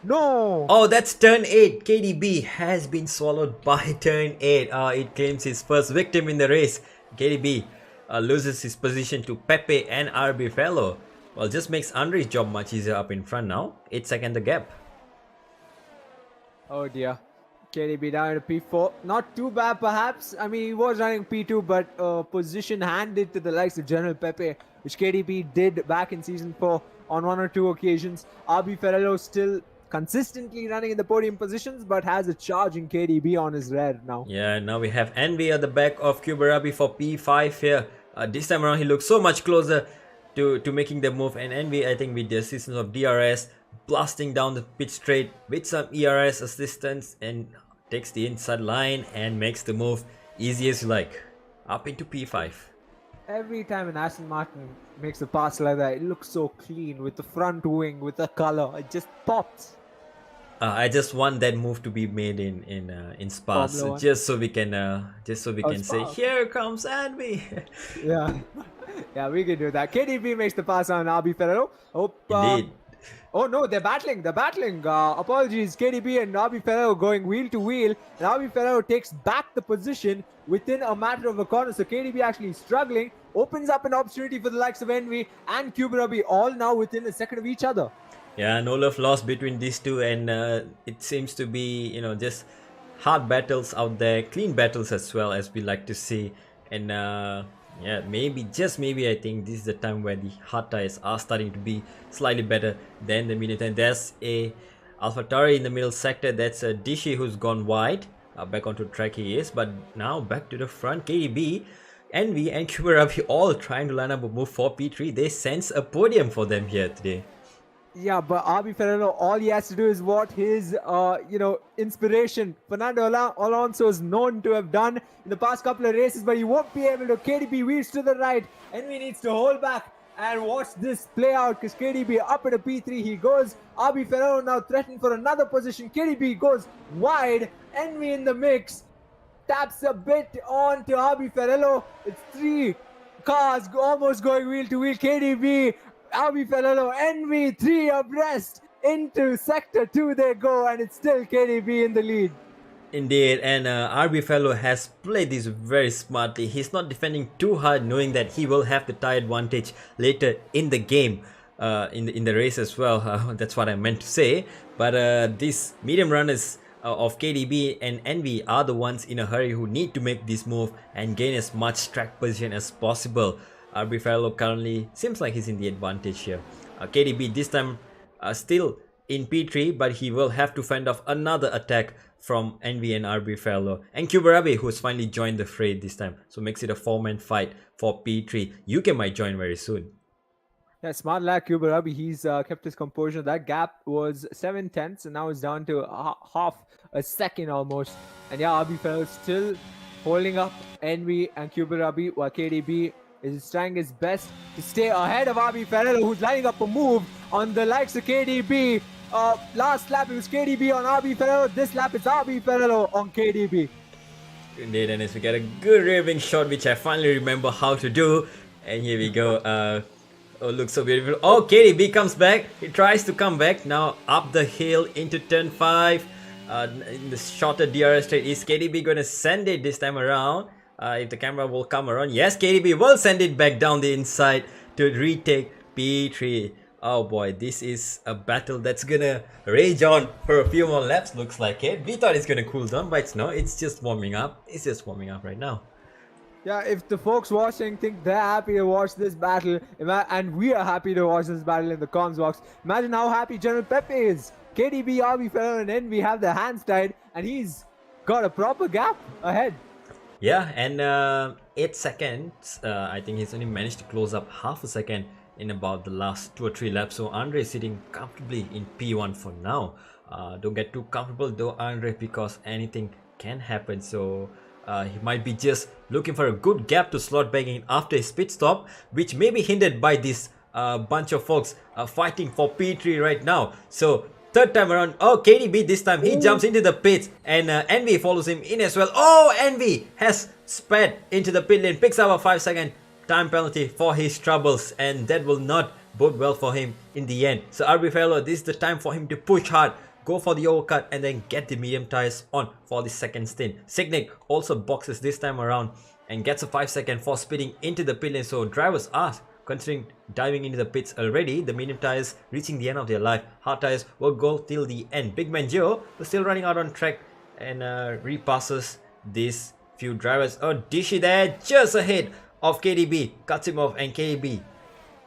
No! Oh, that's turn 8. KDB has been swallowed by turn 8. It claims his first victim in the race. KDB loses his position to Pepe and RB Fellow. Well, just makes Andre's job much easier up in front now. 8-second the gap. Oh dear. KDB down to P4. Not too bad perhaps. I mean, he was running P2, but position handed to the likes of General Pepe, which KDB did back in Season 4 on 1 or 2 occasions. RB Ferrello still consistently running in the podium positions, but has a charging KDB on his rear now. Yeah, now we have Envy at the back of Kubarabi for P5 here. This time around, he looks so much closer to making the move. And Envy, I think with the assistance of DRS, blasting down the pit straight with some ERS assistance, and takes the inside line and makes the move easy as you like. Up into P5. Every time an Aston Martin makes a pass like that, it looks so clean with the front wing, with the color. It just pops. I just want that move to be made in Spa, Formula so One. just so we Oh, can say, Spa. here comes Envy. Yeah. Yeah, we can do that. KDB makes the pass on RB Ferrero. Indeed. Oh no, they're battling. They're battling. Apologies, KDB and RB Ferrero going wheel to wheel, and RB Ferrero takes back the position within a matter of a corner. So KDB actually struggling, opens up an opportunity for the likes of Envy and Kuberabi, all now within a second of each other. Yeah, no love lost between these two, and it seems to be, just hard battles out there, clean battles as well, as we like to see. And yeah, maybe, just maybe, I think this is the time where the hard tires are starting to be slightly better than the medium. And there's a AlphaTauri in the middle sector. That's a Dishi who's gone wide. Back onto track he is, but now back to the front. KDB, Envy, and Kuberabi all trying to line up a move for P3. They sense a podium for them here today. Yeah, but RB Ferrero, all he has to do is what his, inspiration, Fernando Alonso is known to have done in the past couple of races, but he won't be able to. KDB wheels to the right, and we needs to hold back and watch this play out because KDB up at a P3 he goes. RB Ferrero now threatening for another position. KDB goes wide, Envy in the mix, taps a bit on to RB Ferrero. It's 3 cars almost going wheel to wheel. KDB, RB Ferrero, Envy, 3 abreast into sector 2 they go, and it's still KDB in the lead. Indeed, and RB Fellow has played this very smartly. He's not defending too hard, knowing that he will have the tire advantage later in the game, in the race as well. That's what I meant to say. But these medium runners of KDB and Envy are the ones in a hurry who need to make this move and gain as much track position as possible. RB Fellow currently seems like he's in the advantage here. KDB this time still in P3, but he will have to fend off another attack from Envy and RB Fellow. And Kuberabi, who's finally joined the fray this time. So makes it a 4-man fight for P3. UK might join very soon. Yeah, smart lad Kuberabi. He's kept his composure. That gap was 7/10, and now it's down to half a second almost. And yeah, RB Fellow still holding up Envy and Kuberabi, while KDB is trying his best to stay ahead of RB Ferrero, who's lining up a move on the likes of KDB. Last lap it was KDB on RB Ferrero. This lap it's RB Ferrero on KDB. Indeed, and we get a good raving shot, which I finally remember how to do. And here we go. Oh, looks so beautiful. Oh, KDB comes back. He tries to come back. Now up the hill into turn 5. In the shorter DRS straight. Is KDB going to send it this time around? If the camera will come around. Yes, KDB will send it back down the inside to retake P3. Oh boy, this is a battle that's gonna rage on for a few more laps, looks like it. We thought it's gonna cool down, but it's not. It's just warming up. It's just warming up right now. Yeah, if the folks watching think they're happy to watch this battle, and we are happy to watch this battle in the comms box, imagine how happy General Pepe is. KDB, RB Ferrero, and Envy have their hands tied, and he's got a proper gap ahead. Yeah, and 8 seconds. I think he's only managed to close up half a second in about the last 2 or 3 laps. So Andre is sitting comfortably in P1 for now. Don't get too comfortable though, Andre, because anything can happen. So he might be just looking for a good gap to slot back in after his pit stop, which may be hindered by this bunch of folks fighting for P3 right now. So third time around, oh, KDB this time, he jumps into the pits, and Envy follows him in as well. Oh, Envy has sped into the pit lane, picks up a 5-second time penalty for his troubles, and that will not bode well for him in the end. So RB Fellow, this is the time for him to push hard, go for the overcut, and then get the medium tires on for the second stint. Signic also boxes this time around and gets a 5-second for speeding into the pit lane. So drivers are considering diving into the pits already. The medium tires reaching the end of their life. Hard tires will go till the end. Big Man Joe was still running out on track and repasses these few drivers. Oh, Dishi there just ahead of KDB. Cuts him off, and KDB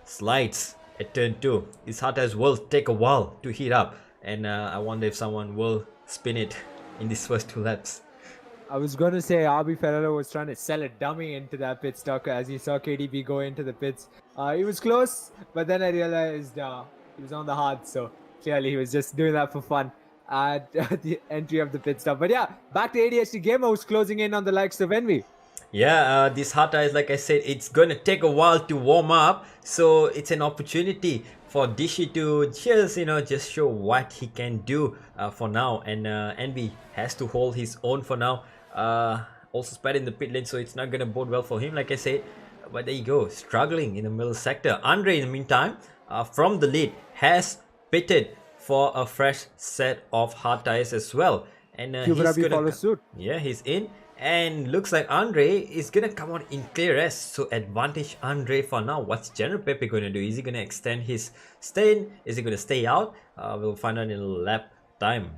slides at turn 2. His hard tires will take a while to heat up, and I wonder if someone will spin it in these first 2 laps. I was going to say RB Ferrero was trying to sell a dummy into that pit stop as he saw KDB go into the pits. He was close, but then I realized he was on the hard, so clearly he was just doing that for fun at the entry of the pit stop. But yeah, back to ADHD Gamer, who's closing in on the likes of Envy. Yeah, these hard tires, like I said, it's gonna take a while to warm up, so it's an opportunity for Dishy to just just show what he can do for now, and Envy has to hold his own for now. Also sped in the pit lane, so it's not gonna bode well for him, like I said. But there you go, struggling in the middle sector. Andre, in the meantime, from the lead, has pitted for a fresh set of hard tires as well, and he's gonna follow suit. yeah, he's in. And looks like Andre is gonna come out in clear S, so advantage Andre for now. What's General Pepe gonna do? Is he gonna extend his stay in? Is he gonna stay out? We'll find out in a lap time.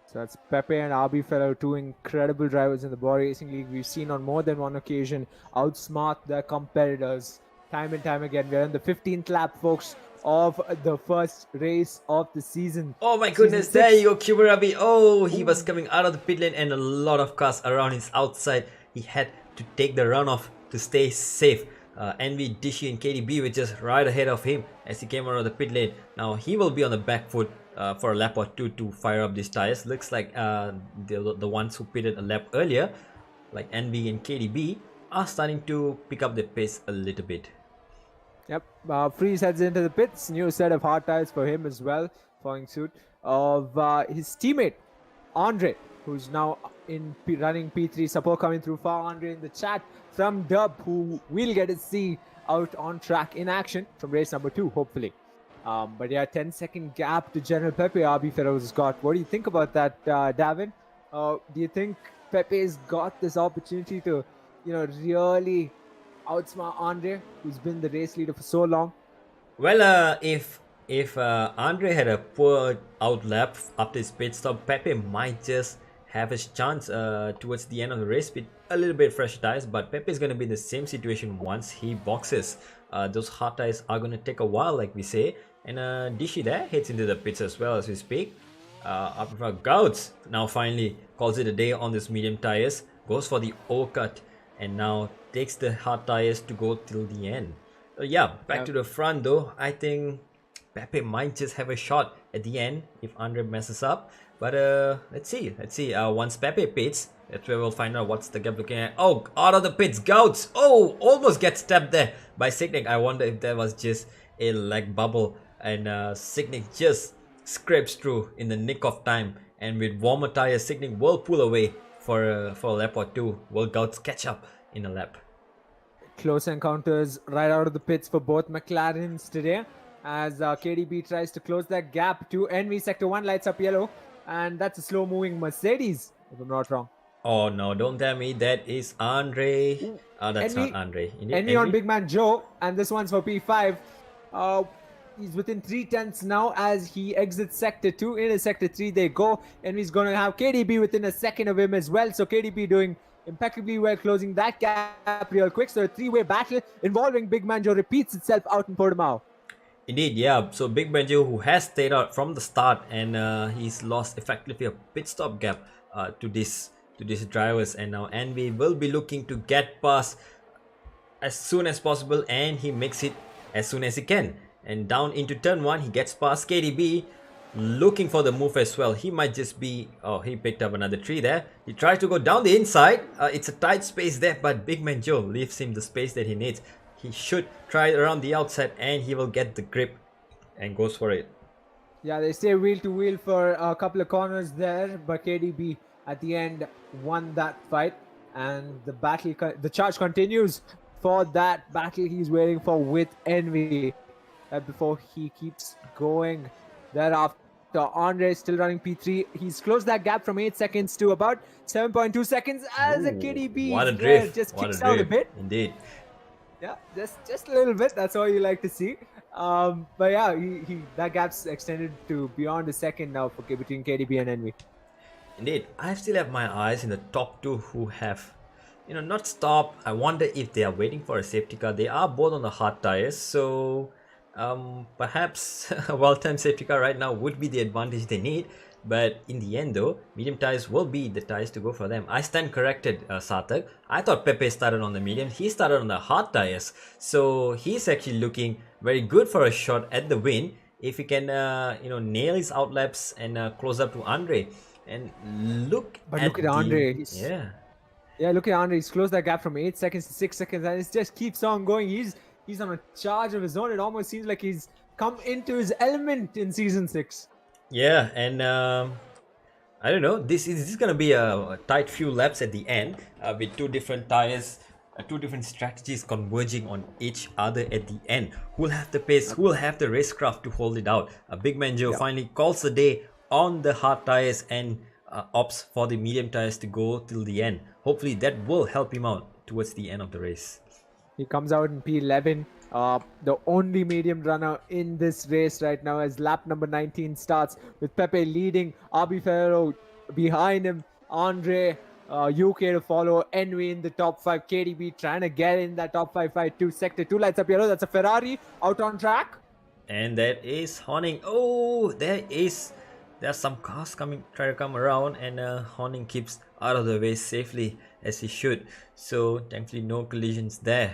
So that's Pepe and RB Fellow, two incredible drivers in the Bwoah Racing League. We've seen on more than one occasion outsmart their competitors time and time again. We're in the 15th lap, folks, of the first race of the season. Oh my goodness, there you go, Kubarabi. Oh, he was coming out of the pit lane and a lot of cars around his outside. He had to take the runoff to stay safe. Envy, Dishy and KDB were just right ahead of him as he came out of the pit lane. Now he will be on the back foot for a lap or two to fire up these tires. Looks like the ones who pitted a lap earlier, like Envy and KDB, are starting to pick up the pace a little bit. Yep, Freeze heads into the pits. New set of hard tires for him as well, following suit of his teammate Andre, who's now running P3. Support coming through for Andre in the chat from Dub, who we'll get to see out on track in action from race number 2, hopefully. But yeah, 10-second gap to General Pepe RB Feroz got. What do you think about that, Davin? Do you think Pepe's got this opportunity to, really outsmart Andre, who's been the race leader for so long? Well, if Andre had a poor outlap after his pit stop, Pepe might just have his chance towards the end of the race with a little bit fresh tires. But Pepe is going to be in the same situation once he boxes. Those hard tires are going to take a while, like we say. And Dishy there heads into the pits as well as we speak. After Gouts now finally calls it a day on this medium tires, goes for the overcut, and now takes the hard tires to go till the end. Yeah, back to the front though. I think Pepe might just have a shot at the end if Andre messes up. But let's see. Once Pepe pits, that's where we'll find out what's the gap looking at. Oh, out of the pits, Gouts. Oh, almost gets stabbed there by Signic. I wonder if that was just a lag bubble, and Signic just scrapes through in the nick of time. And with warmer tires, Signic will pull away for a lap or two. Will Gouts catch up in a lap? Close encounters right out of the pits for both McLarens today, as KDB tries to close that gap to Envy. Sector 1 lights up yellow, and that's a slow-moving Mercedes, if I'm not wrong. Oh no, don't tell me that is Andre. Oh, that's Envy, not Andre. Envy on Big Man Joe, and this one's for P5. He's within 3/10 now as he exits Sector 2. Into Sector 3 they go. Envy's going to have KDB within a second of him as well. So KDB doing impeccably well, closing that gap real quick. So a three-way battle involving Big Man Joe repeats itself out in Portimao. Indeed, yeah. So Big Man Joe, who has stayed out from the start, and he's lost effectively a pit stop gap to these drivers, and now Envy will be looking to get past as soon as possible, and he makes it as soon as he can. And down into turn 1, he gets past KDB, looking for the move as well. He might just be... Oh, he picked up another tree there. He tries to go down the inside. It's a tight space there, but Big Man Joe leaves him the space that he needs. He should try around the outside, and he will get the grip and goes for it. Yeah, they stay wheel to wheel for a couple of corners there, but KDB at the end won that fight, and the charge continues for that battle he's waiting for with Envy. Before he keeps going thereafter, Andre is still running P3. He's closed that gap from 8 seconds to about 7.2 seconds as a KDB what a drift. Just kicks out a bit. Indeed. Yeah, just a little bit. That's all you like to see. But yeah, that gap's extended to beyond a second now between KDB and Envy. Indeed, I still have my eyes in the top 2 who have, not stopped. I wonder if they are waiting for a safety car. They are both on the hard tires, so perhaps a well-timed safety car right now would be the advantage they need. But in the end though, medium tires will be the tires to go for them. I stand corrected, Sarthak. I thought Pepe started on the medium. He started on the hard tires. So he's actually looking very good for a shot at the win if he can, nail his outlaps and close up to Andre. And look at Andre. Yeah. Yeah, look at Andre. He's closed that gap from 8 seconds to 6 seconds, and it just keeps on going. He's on a charge of his own. It almost seems like he's come into his element in season 6. Yeah, and I don't know. This is gonna be a tight few laps at the end with two different tires, two different strategies converging on each other at the end. Who'll have the pace? Who'll have the racecraft to hold it out? Big Man Joe finally calls the day on the hard tires and opts for the medium tires to go till the end. Hopefully that will help him out towards the end of the race. He comes out in P11. The only medium runner in this race right now as lap number 19 starts with Pepe leading, RB Ferrero behind him, Andre, UK to follow, Envy in the top 5, KDB trying to get in that top 5 fight, 2 sector, 2 lights up yellow. That's a Ferrari out on track. And that is Horning. Oh, there's some cars trying to come around, and Horning keeps out of the way safely as he should. So thankfully no collisions there.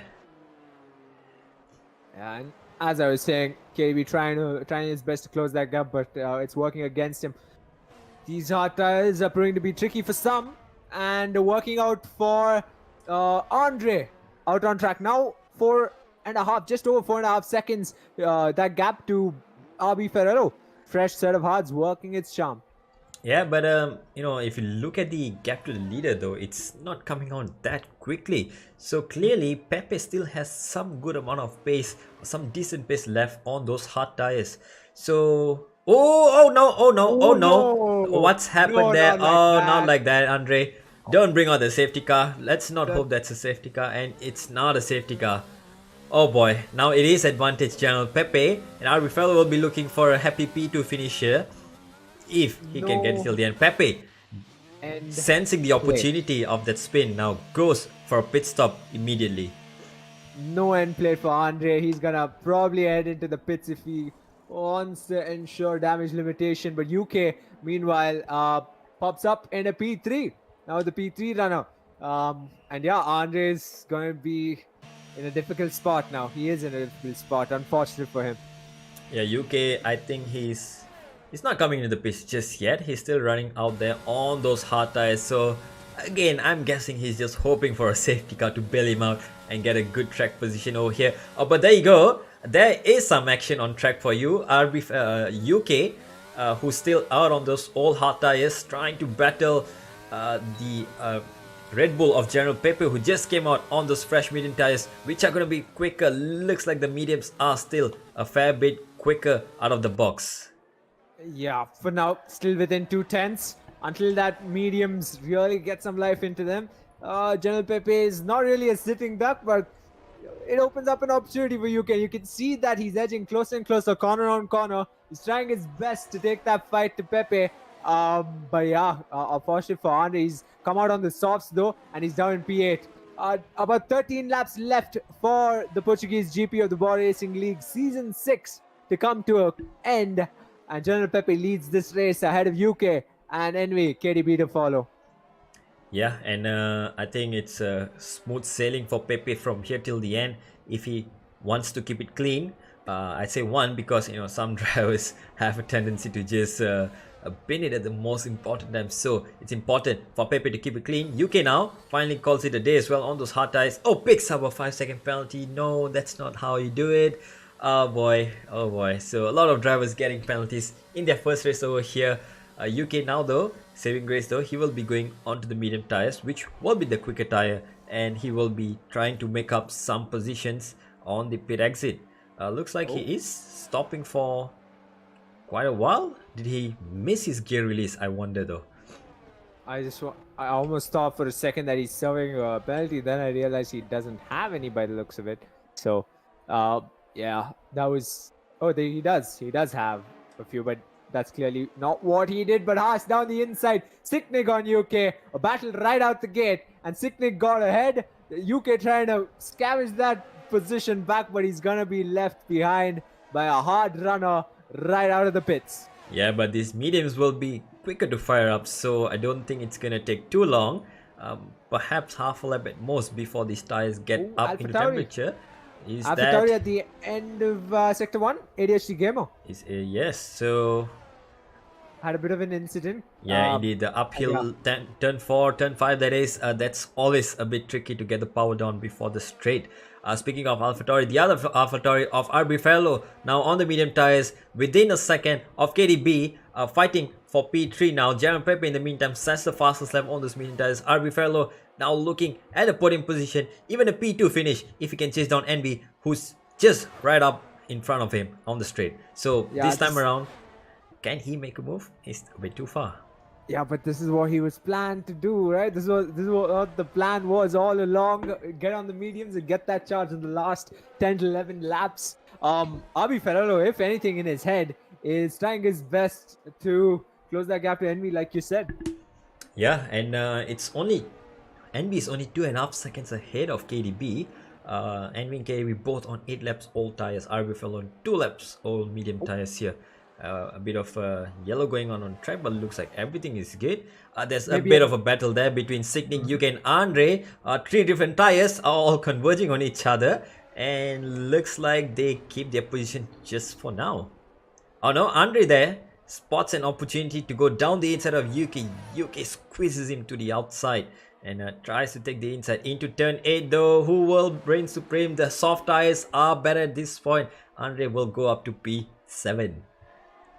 And as I was saying, KDB trying his best to close that gap, but it's working against him. These hard tires are proving to be tricky for some, and working out for Andre out on track now. 4.5, just over 4.5 seconds. That gap to RB Ferrero. Fresh set of hards working its charm. Yeah, but if you look at the gap to the leader though, it's not coming on that quickly. So clearly Pepe still has some good amount of pace, some decent pace left on those hard tires. So oh no, what's happened there? Not like that, Andre. Don't bring out the safety car. Let's not hope that's a safety car, and it's not a safety car. Oh boy, now it is advantage channel Pepe, and RB Fellow will be looking for a happy P2 finish here. If he can get till the end. Pepe, and sensing the opportunity of that spin, now goes for a pit stop immediately. No end plate for Andre. He's gonna probably head into the pits if he wants to ensure damage limitation. But UK, meanwhile, pops up in a P3. Now the P3 runner. And yeah, Andre is gonna be in a difficult spot now. He is in a difficult spot, unfortunate for him. Yeah, UK, I think he's not coming into the pits just yet. He's still running out there on those hard tires. So again, I'm guessing he's just hoping for a safety car to bail him out and get a good track position over here. Oh, but there you go. There is some action on track for you. UK, who's still out on those old hard tires, trying to battle the Red Bull of General Pepe, who just came out on those fresh medium tires, which are going to be quicker. Looks like the mediums are still a fair bit quicker out of the box. Yeah, for now, still within 2/10 until that mediums really get some life into them. General Pepe is not really a sitting duck, but it opens up an opportunity for UK. You can see that he's edging closer and closer, corner on corner. He's trying his best to take that fight to Pepe. But yeah, unfortunately for Andre, he's come out on the softs though, and he's down in P8. About 13 laps left for the Portuguese GP of the Bwoah Racing League Season 6 to come to an end. And General Pepe leads this race ahead of UK and Envy, KDB to follow. Yeah, and I think it's smooth sailing for Pepe from here till the end if he wants to keep it clean. I say one because some drivers have a tendency to just pin it at the most important time. So it's important for Pepe to keep it clean. UK now finally calls it a day as well on those hard tires. Oh, picks up a 5-second penalty. No, that's not how you do it. Oh boy. So a lot of drivers getting penalties in their first race over here. UK now though, saving grace though, he will be going onto the medium tires, which will be the quicker tire, and he will be trying to make up some positions on the pit exit. Looks like he is stopping for quite a while. Did he miss his gear release? I wonder though. I almost thought for a second that he's serving a penalty. Then I realized he doesn't have any by the looks of it. So, yeah, that was. Oh, he does. He does have a few, but that's clearly not what he did. But Haas down the inside. Sicknick on UK. A battle right out the gate. And Sicknick got ahead. UK trying to scavenge that position back, but he's going to be left behind by a hard runner right out of the pits. Yeah, but these mediums will be quicker to fire up, so I don't think it's going to take too long. Perhaps half a lap at most before these tires get up into temperature. Is that at the end of Sector 1? ADHD Gamer. Yes, so had a bit of an incident. Yeah, indeed. The uphill turn 4, turn 5, that is, that's always a bit tricky to get the power down before the straight. Speaking of AlphaTauri, the other AlphaTauri of RB Fellow now on the medium tires within a second of KDB, fighting for P3 now. Jaron Pepe in the meantime sets the fastest lap on those medium tires. RB Fellow now looking at the podium position, even a P2 finish if he can chase down NB, who's just right up in front of him on the straight. So this time around, can he make a move? It's a bit too far. Yeah, but this is what he was planned to do, right? This is what the plan was all along. Get on the mediums and get that charge in the last 10 to 11 laps. Abi Ferrero, if anything in his head, is trying his best to close that gap to Envy, like you said. Yeah, and Envy is only 2.5 seconds ahead of KDB. Envy and KDB both on 8 laps old tires. RB Fellow on 2 laps old medium tires here. A bit of yellow going on track, but looks like everything is good. There's a bit of a battle there between Signic, UK and Andre. 3 different tires are all converging on each other, and looks like they keep their position just for now. Oh no, Andre there spots an opportunity to go down the inside of UK. UK squeezes him to the outside and tries to take the inside into turn 8 though. Who will reign supreme? The soft tires are better at this point. Andre will go up to P7.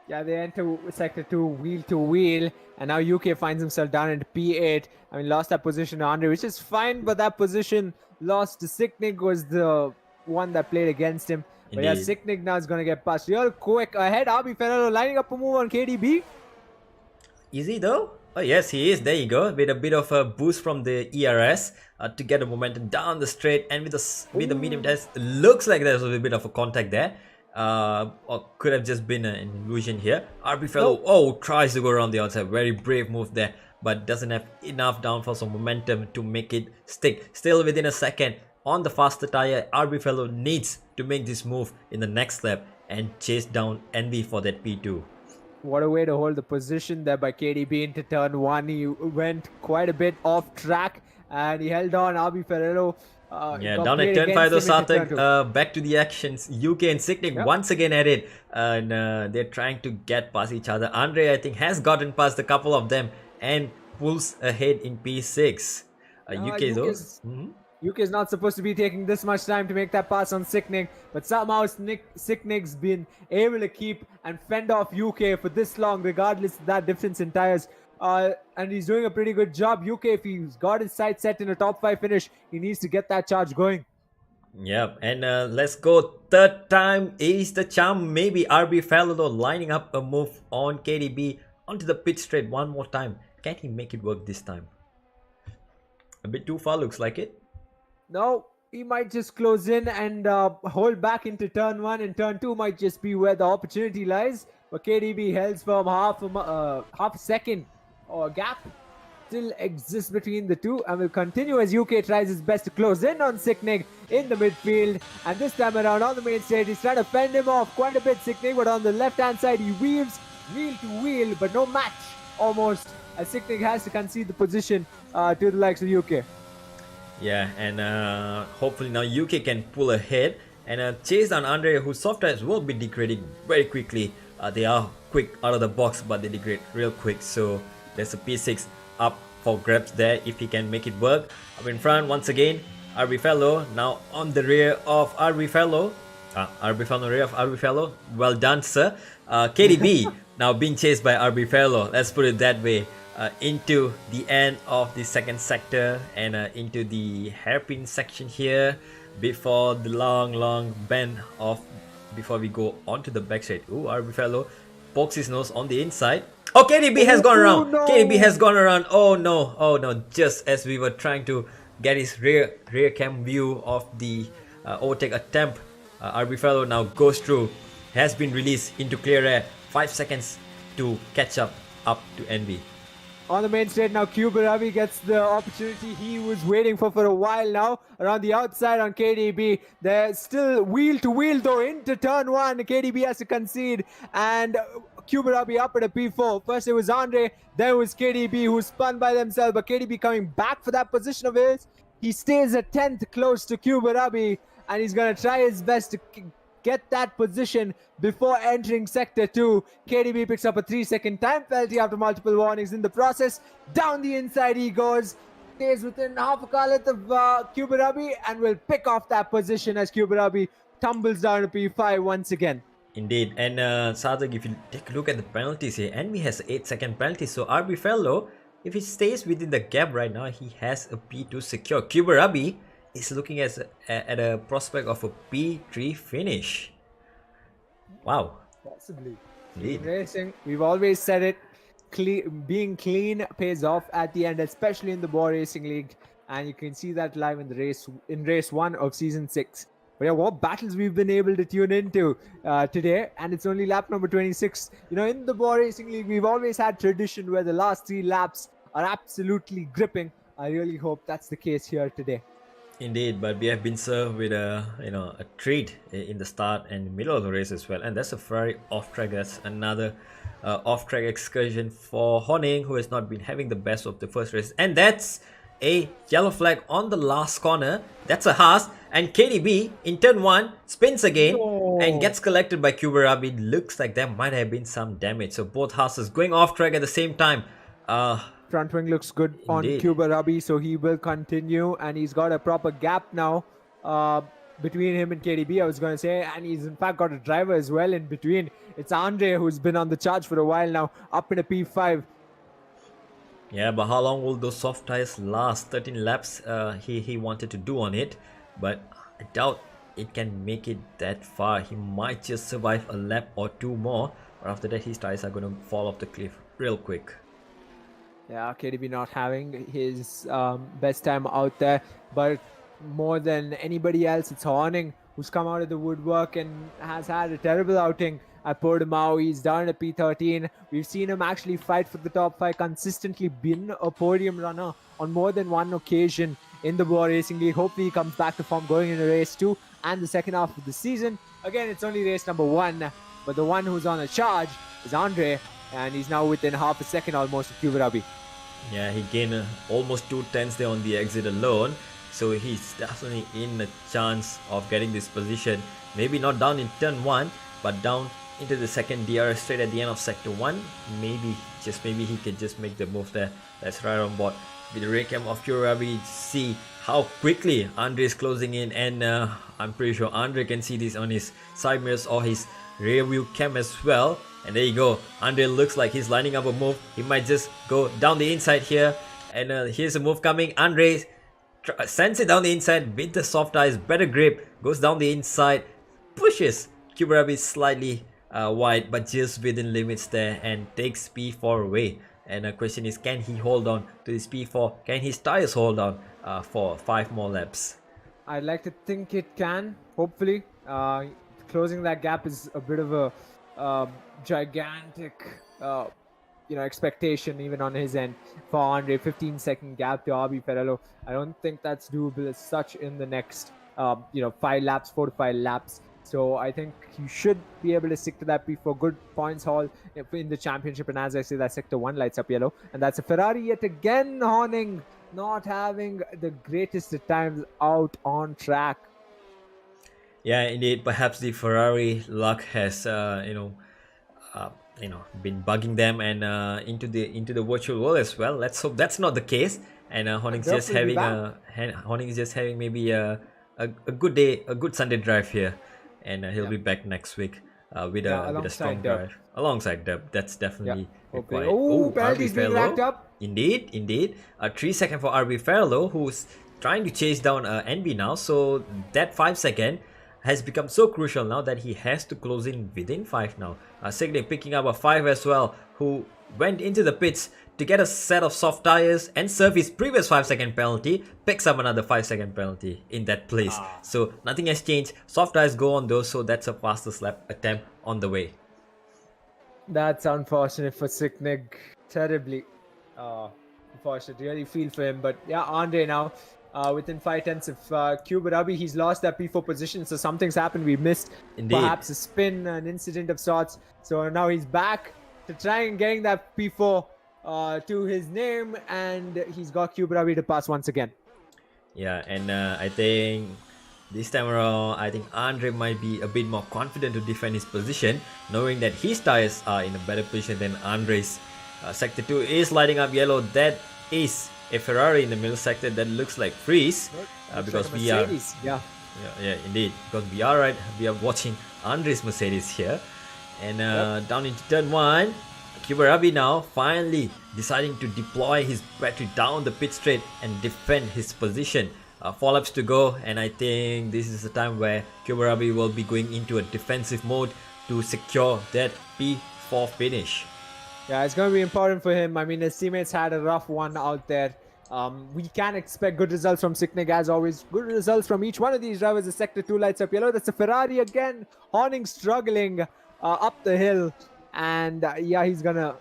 Yeah, they enter sector 2 wheel to wheel, and now UK finds himself down into P8. I mean, lost that position to Andre, which is fine, but that position lost to Signic was the one that played against him. But yeah, Signic now is going to get past real quick ahead. RB Ferrero lining up a move on KDB. Is he though? Oh yes, he is. There you go. With a bit of a boost from the ERS to get the momentum down the straight, and with the medium tires, looks like there's a bit of a contact there. Or could have just been an illusion here. RB Fellow tries to go around the outside. Very brave move there, but doesn't have enough downforce or momentum to make it stick. Still within a second on the faster tire. RB Fellow needs to make this move in the next lap and chase down Envy for that P2. What a way to hold the position there by KDB into turn 1. He went quite a bit off track and he held on. RB Ferrero down at turn 5 though, Sarthak, back to the actions. UK and Signic once again at it, and they're trying to get past each other. Andre, I think, has gotten past a couple of them and pulls ahead in P6. UK is not supposed to be taking this much time to make that pass on Signic, but somehow Signic's been able to keep and fend off UK for this long, regardless of that difference in tires. And he's doing a pretty good job. UK, if he's got his sights set in a top 5 finish, he needs to get that charge going. Yep, and let's go. Third time is the charm. Maybe RB Fellow though, lining up a move on KDB onto the pit straight one more time. Can he make it work this time? A bit too far, looks like it. No, he might just close in and hold back into turn 1, and turn 2 might just be where the opportunity lies. But KDB holds from half a second or gap still exists between the two, and will continue as UK tries his best to close in on Signic in the midfield. And this time around on the main stage, he's trying to fend him off quite a bit, Signic, but on the left hand side he weaves wheel to wheel, but no match almost, as Signic has to concede the position to the likes of UK. Yeah, and hopefully now UK can pull ahead and chase down Andre, whose soft tires will be degrading very quickly. They are quick out of the box, but they degrade real quick, so there's a P6 up for grabs there if he can make it work. Up in front once again, RB Fellow now on the rear of RB Fellow. RB Fellow, rear of RB Fellow. Well done, sir. KDB now being chased by RB Fellow. Let's put it that way. Into the end of the second sector and into the hairpin section here before the long bend off before we go onto the backside. Ooh, RB Fellow pokes his nose on the inside. Oh, KDB has gone around. No. KDB has gone around. Oh no. Just as we were trying to get his rear cam view of the overtake attempt, RB Fellow now goes through, has been released into clear air. 5 seconds to catch up to Envy. On the main stage now, Ravi gets the opportunity he was waiting for a while now. Around the outside on KDB. They're still wheel to wheel though into turn 1. KDB has to concede, and Ravi up at a P4. First it was Andre, then it was KDB who spun by themselves, but KDB coming back for that position of his. He stays at 10th close to Ravi, and he's going to try his best to get that position before entering Sector 2. KDB picks up a 3-second time penalty after multiple warnings in the process. Down the inside he goes. Stays within half a car length of Kuberabi and will pick off that position as Kuberabi tumbles down to P5 once again. Indeed, and Sarthak, if you take a look at the penalties here, Envy has 8-second penalty, so RB Fellow, if he stays within the gap right now, he has a P2 secure. Kuberabi is looking at a prospect of a P3 finish. Wow. Possibly. Indeed. Racing, we've always said it, being clean pays off at the end, especially in the Bwoah Racing League, and you can see that live in the race 1 of season 6. But yeah, what battles we've been able to tune into today, and it's only lap number 26. You know, in the Bwoah Racing League, we've always had tradition where the last 3 laps are absolutely gripping. I really hope that's the case here today. Indeed, but we have been served with a treat in the start and middle of the race as well, and that's a Ferrari off track. That's another off track excursion for Honing, who has not been having the best of the first race, and that's a yellow flag on the last corner. That's a Haas, and KDB in turn 1 spins again and gets collected by Kuberabi. Looks like there might have been some damage, so both Haas's going off track at the same time. Front wing looks good on Kuberabi, so he will continue, and he's got a proper gap now between him and KDB, I was going to say, and he's in fact got a driver as well in between. It's Andre, who's been on the charge for a while now, up in a P5. Yeah, but how long will those soft tires last? 13 laps he wanted to do on it, but I doubt it can make it that far. He might just survive a lap or 2 more, but after that his tires are going to fall off the cliff real quick. Yeah, KDB not having his best time out there, but more than anybody else, it's Horning who's come out of the woodwork and has had a terrible outing at Portimao. He's down at P13. We've seen him actually fight for the top 5, consistently been a podium runner on more than one occasion in the Bwoah Racing League. Hopefully he comes back to form going into race 2 and the second half of the season. Again, it's only race number 1, but the one who's on a charge is Andre, and he's now within half a second almost of Kuberabi. Yeah, he gained almost 2 tenths there on the exit alone, so he's definitely in a chance of getting this position. Maybe not down in turn 1, but down into the second DRS straight at the end of sector 1. Maybe, just maybe he can just make the move there. That's right on board with the rear cam of Kuberabi. See how quickly Andre is closing in, and I'm pretty sure Andre can see this on his side mirrors or his rear view cam as well. And there you go, Andre looks like he's lining up a move. He might just go down the inside here, and here's a move coming. Andre sends it down the inside with the soft tires, better grip, goes down the inside, pushes Kuberabi slightly wide, but just within limits there, and takes P4 away. And the question is, can he hold on to his P4? Can his tires hold on for 5 more laps? I'd like to think it can, hopefully. Closing that gap is a bit of a gigantic expectation even on his end for Andre. 15-second gap to RB Ferrello. I don't think that's doable as such in the next 4 to 5 laps. So I think you should be able to stick to that P4. Good points haul in the championship, and as I say, that sector 1 lights up yellow, and that's a Ferrari yet again. Horning not having the greatest of times out on track. Yeah, indeed. Perhaps the Ferrari luck has been bugging them and into the virtual world as well. Let's hope that's not the case. And Horning's just having maybe a good day, a good Sunday drive here, and he'll be back next week with a strong drive alongside Dub. That's definitely required. Oh, penalties being racked up. Indeed. A 3-second for RB Ferrello, who's trying to chase down NB now. So that 5-second has become so crucial now that he has to close in within 5 now. Signe picking up a 5 as well, who went into the pits to get a set of soft tires and serve his previous 5-second penalty, picks up another 5-second penalty in that place. So nothing has changed. Soft tires go on those, so that's a fastest lap attempt on the way. That's unfortunate for Signe. Terribly unfortunate. Really feel for him. But yeah, Andre now within 5 tenths of Kuberabi. He's lost that P4 position, so something's happened. We missed perhaps a spin, an incident of sorts. So now he's back to try and getting that P4 to his name, and he's got Kuberabi to pass once again. Yeah, and I think This time around, I think Andre might be a bit more confident to defend his position, knowing that his tires are in a better position than Andre's. Sector 2 is lighting up yellow. That is a Ferrari in the middle sector that looks like freeze, because we are... Yeah, indeed. Because we are watching Andre's Mercedes here. And down into turn 1, Bwoah now finally deciding to deploy his battery down the pit straight and defend his position. 4 laps to go, and I think this is the time where Bwoah will be going into a defensive mode to secure that P4 finish. Yeah, it's going to be important for him. I mean, his teammates had a rough one out there. We can expect good results from Sicknick as always. Good results from each one of these drivers. The sector 2 lights up yellow. That's a Ferrari again. Horning struggling up the hill. And yeah, he's gonna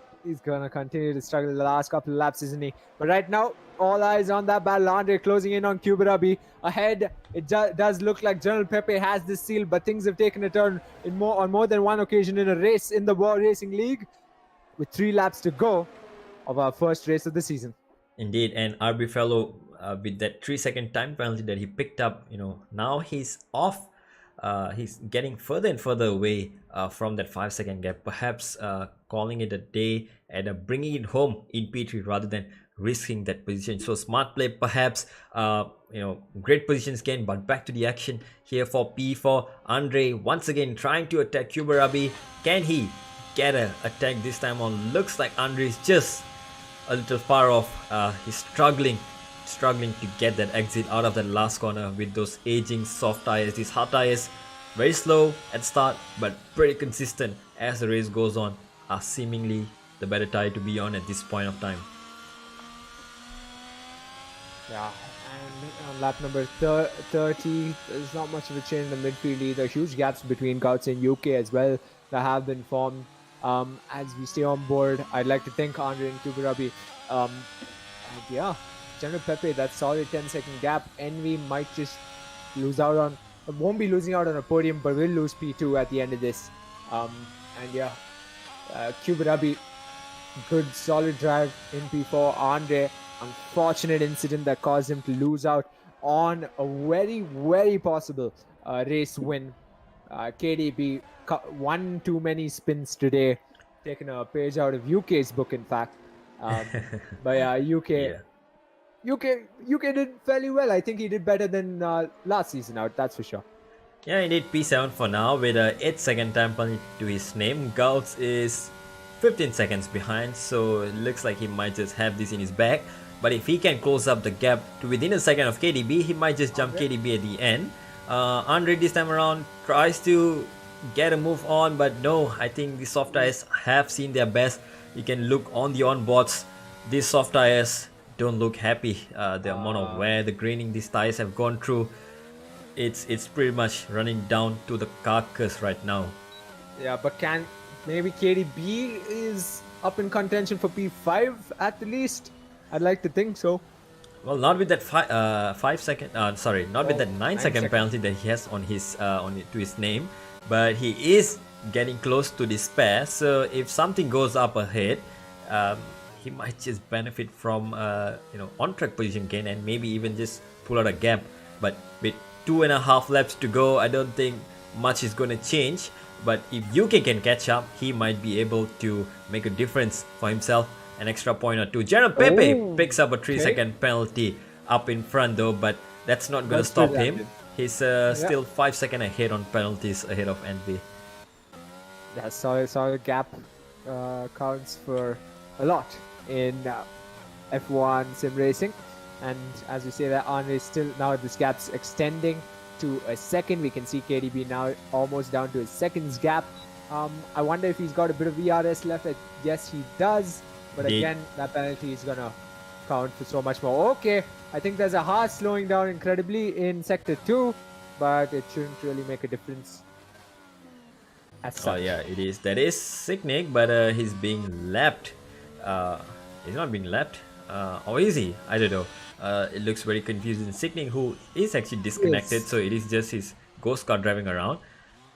continue to struggle the last couple of laps, isn't he? But right now, all eyes on that battle. Andre closing in on Bwoah. Ahead, it does look like General Pepe has this seal, but things have taken a turn on more than one occasion in a race in the Bwoah Racing League. With 3 laps to go of our first race of the season. Indeed, and RB fellow with that 3-second time penalty that he picked up, now he's off. He's getting further and further away from that 5-second gap. Perhaps calling it a day and bringing it home in P3 rather than risking that position. So smart play, perhaps. Great positions gained, but back to the action here for P4. Andre once again trying to attack Bwoah. Can he get an attack this time on? Looks like Andre is just a little far off. He's struggling to get that exit out of that last corner with those aging soft tires. These hard tires, very slow at start, but pretty consistent as the race goes on, are seemingly the better tire to be on at this point of time. Yeah, and on lap number 30, there's not much of a change in the midfield either. Huge gaps between Gauts and UK as well that have been formed. As we stay on board, I'd like to thank Andre and Bwoah. And yeah, General Pepe, that solid 10-second gap. Envy might just lose out on, won't be losing out on a podium, but will lose P2 at the end of this. And yeah, Bwoah, good solid drive in P4. Andre, unfortunate incident that caused him to lose out on a very, very possible race win. KDB, one too many spins today, taking a page out of UK's book, in fact. But yeah, UK did fairly well. I think he did better than last season out, that's for sure. Yeah, indeed, P7 for now with a 8-second time penalty to his name. Gauts is 15 seconds behind, so it looks like he might just have this in his bag. But if he can close up the gap to within a second of KDB, he might just jump KDB at the end. Andre this time around tries to get a move on, but no, I think the soft tires have seen their best. You can look on the onboards, these soft tires don't look happy. The amount of wear, the graining these tires have gone through, it's pretty much running down to the carcass right now. Yeah, but maybe KDB is up in contention for P5 at the least? I'd like to think so. Well, not with that 9-second penalty that he has on his to his name, but he is getting close to the spare. So if something goes up ahead, he might just benefit from on-track position gain and maybe even just pull out a gap. But with 2.5 laps to go, I don't think much is going to change. But if UK can catch up, he might be able to make a difference for himself. An extra point or two. General Pepe picks up a 3-second penalty up in front though, but that's not going to stop him. He's still 5 seconds ahead on penalties ahead of Envy. That solid gap counts for a lot in F1 sim racing. And as we say that, Andre is still, now this gap's extending to a second. We can see KDB now almost down to a second's gap. I wonder if he's got a bit of VRS left. Yes, he does. But again, that penalty is going to count for so much more. Okay, I think there's a hard slowing down incredibly in Sector 2, but it shouldn't really make a difference as such. Oh yeah, it is. That is Sicknick, but he's being lapped. He's not being lapped. Or is he? I don't know. It looks very confusing. Sicknick, who is actually disconnected, so it is just his ghost car driving around.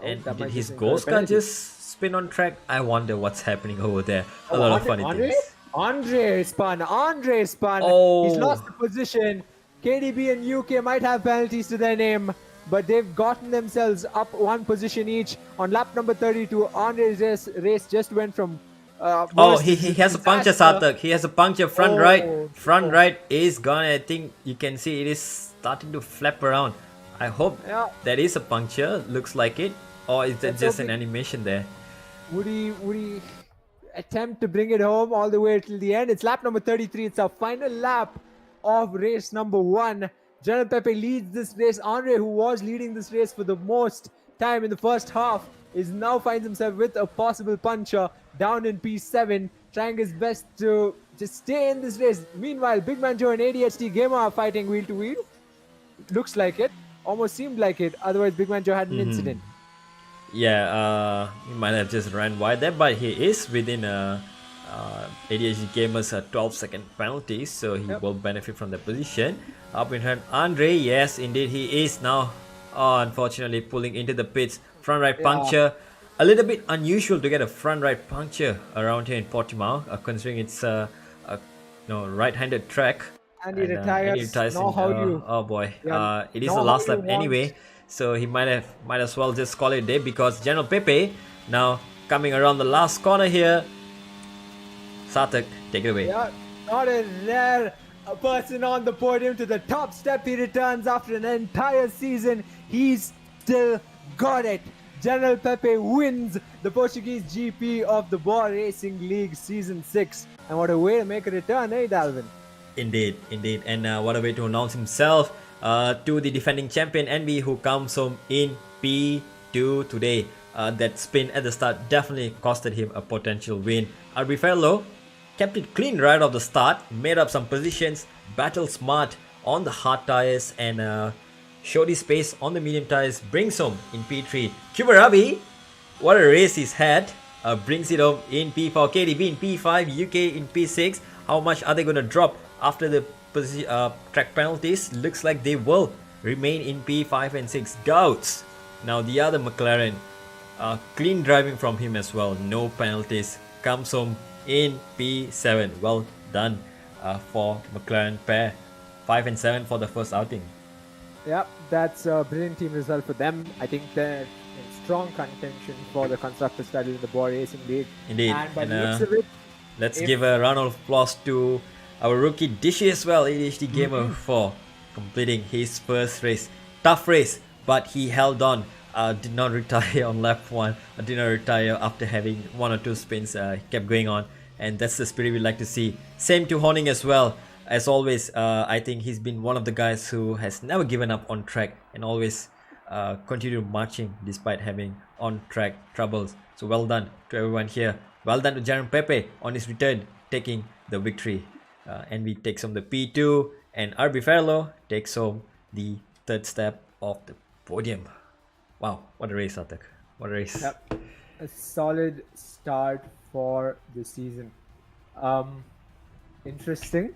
And did his ghost car just spin on track? I wonder what's happening over there. A lot of funny things. Andre spun. He's lost the position. KDB and UK might have penalties to their name. but they've gotten themselves up one position each. On lap number 32, Andre's race just went from Oh, he has a puncture, Sarthak. He has a puncture front right. Front right is gone. I think you can see it is starting to flap around. I hope that is a puncture. Looks like it. Or is that just an animation there? Would he attempt to bring it home all the way till the end? It's lap number 33. It's our final lap of race number 1. General Pepe leads this race. Andre, who was leading this race for the most time in the first half, is now finds himself with a possible puncher down in P7, trying his best to just stay in this race. Meanwhile, Big Man Joe and ADHD Gamer are fighting wheel to wheel. Looks like it. Almost seemed like it. Otherwise, Big Man Joe had an incident. Yeah, he might have just ran wide there, but he is within ADHD Gamer's 12-second penalty, so he will benefit from the position. Up in front, Andre, yes, indeed, he is now, unfortunately, pulling into the pits. Front right puncture. A little bit unusual to get a front right puncture around here in Portimao, considering it's a right-handed track. And he retires. Oh boy, it is the last lap anyway, so he might as well just call it a day, because General Pepe now coming around the last corner here. Sarthak, take it away. Yeah, not a rare person on the podium to the top step. He returns after an entire season. He's still got it. General Pepe wins the Portuguese GP of the Bwoah Racing League Season 6. And what a way to make a return, eh, Dalvin? Indeed. And what a way to announce himself to the defending champion NB, who comes home in P2 today. That spin at the start definitely costed him a potential win. RB Ferlo kept it clean right off the start, made up some positions, battled smart on the hard tires, and showed his pace on the medium tires, brings home in P3. Kubarabi, what a race he's had, brings it home in P4. KDB in P5, UK in P6. How much are they going to drop after the track penalties? Looks like they will remain in P5 and 6. Gouts, now the other McLaren, clean driving from him as well, no penalties, comes home in P7. Well done for McLaren pair. 5 and 7 for the first outing. Yep, that's a brilliant team result for them. I think they're in strong contention for the Constructors title in the Bwoah Racing League. Indeed. And by the looks of it, let's give a round of applause to our rookie Dishy as well, ADHD Gamer, for completing his first race. Tough race, but he held on. Did not retire on lap 1. Did not retire after having 1 or 2 spins. He kept going on, and that's the spirit we like to see. Same to Honing as well. As always, I think he's been one of the guys who has never given up on track and always continued marching despite having on-track troubles. So well done to everyone here. Well done to General Pepe on his return, taking the victory. NV takes home the P2, and RB Ferlo takes home the 3rd step of the podium. Wow, what a race, Sarthak. What a race. Yep. A solid start for the season. Interesting.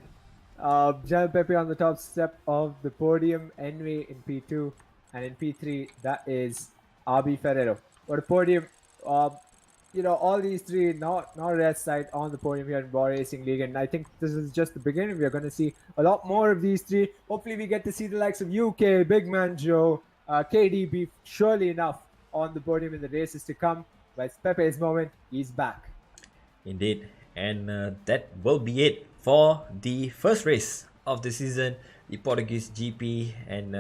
General Pepe on the top step of the podium, Envy in P2, and in P3 that is RB Ferrero. What a podium! All these three not rest sight on the podium here in Bwoah Racing League, and I think this is just the beginning. We are going to see a lot more of these three. Hopefully, we get to see the likes of UK, Big Man Joe, KDB, surely enough on the podium in the races to come. But it's Pepe's moment. He's back. Indeed, and that will be it for the first race of the season, the Portuguese GP, and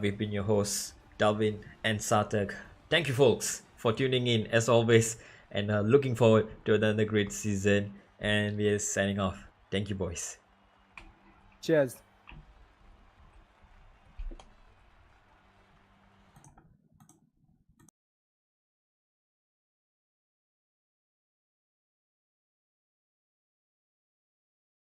we've been your hosts, Dalvin and Sarthak. Thank you, folks, for tuning in as always, and looking forward to another great season. And we are signing off. Thank you, boys. Cheers.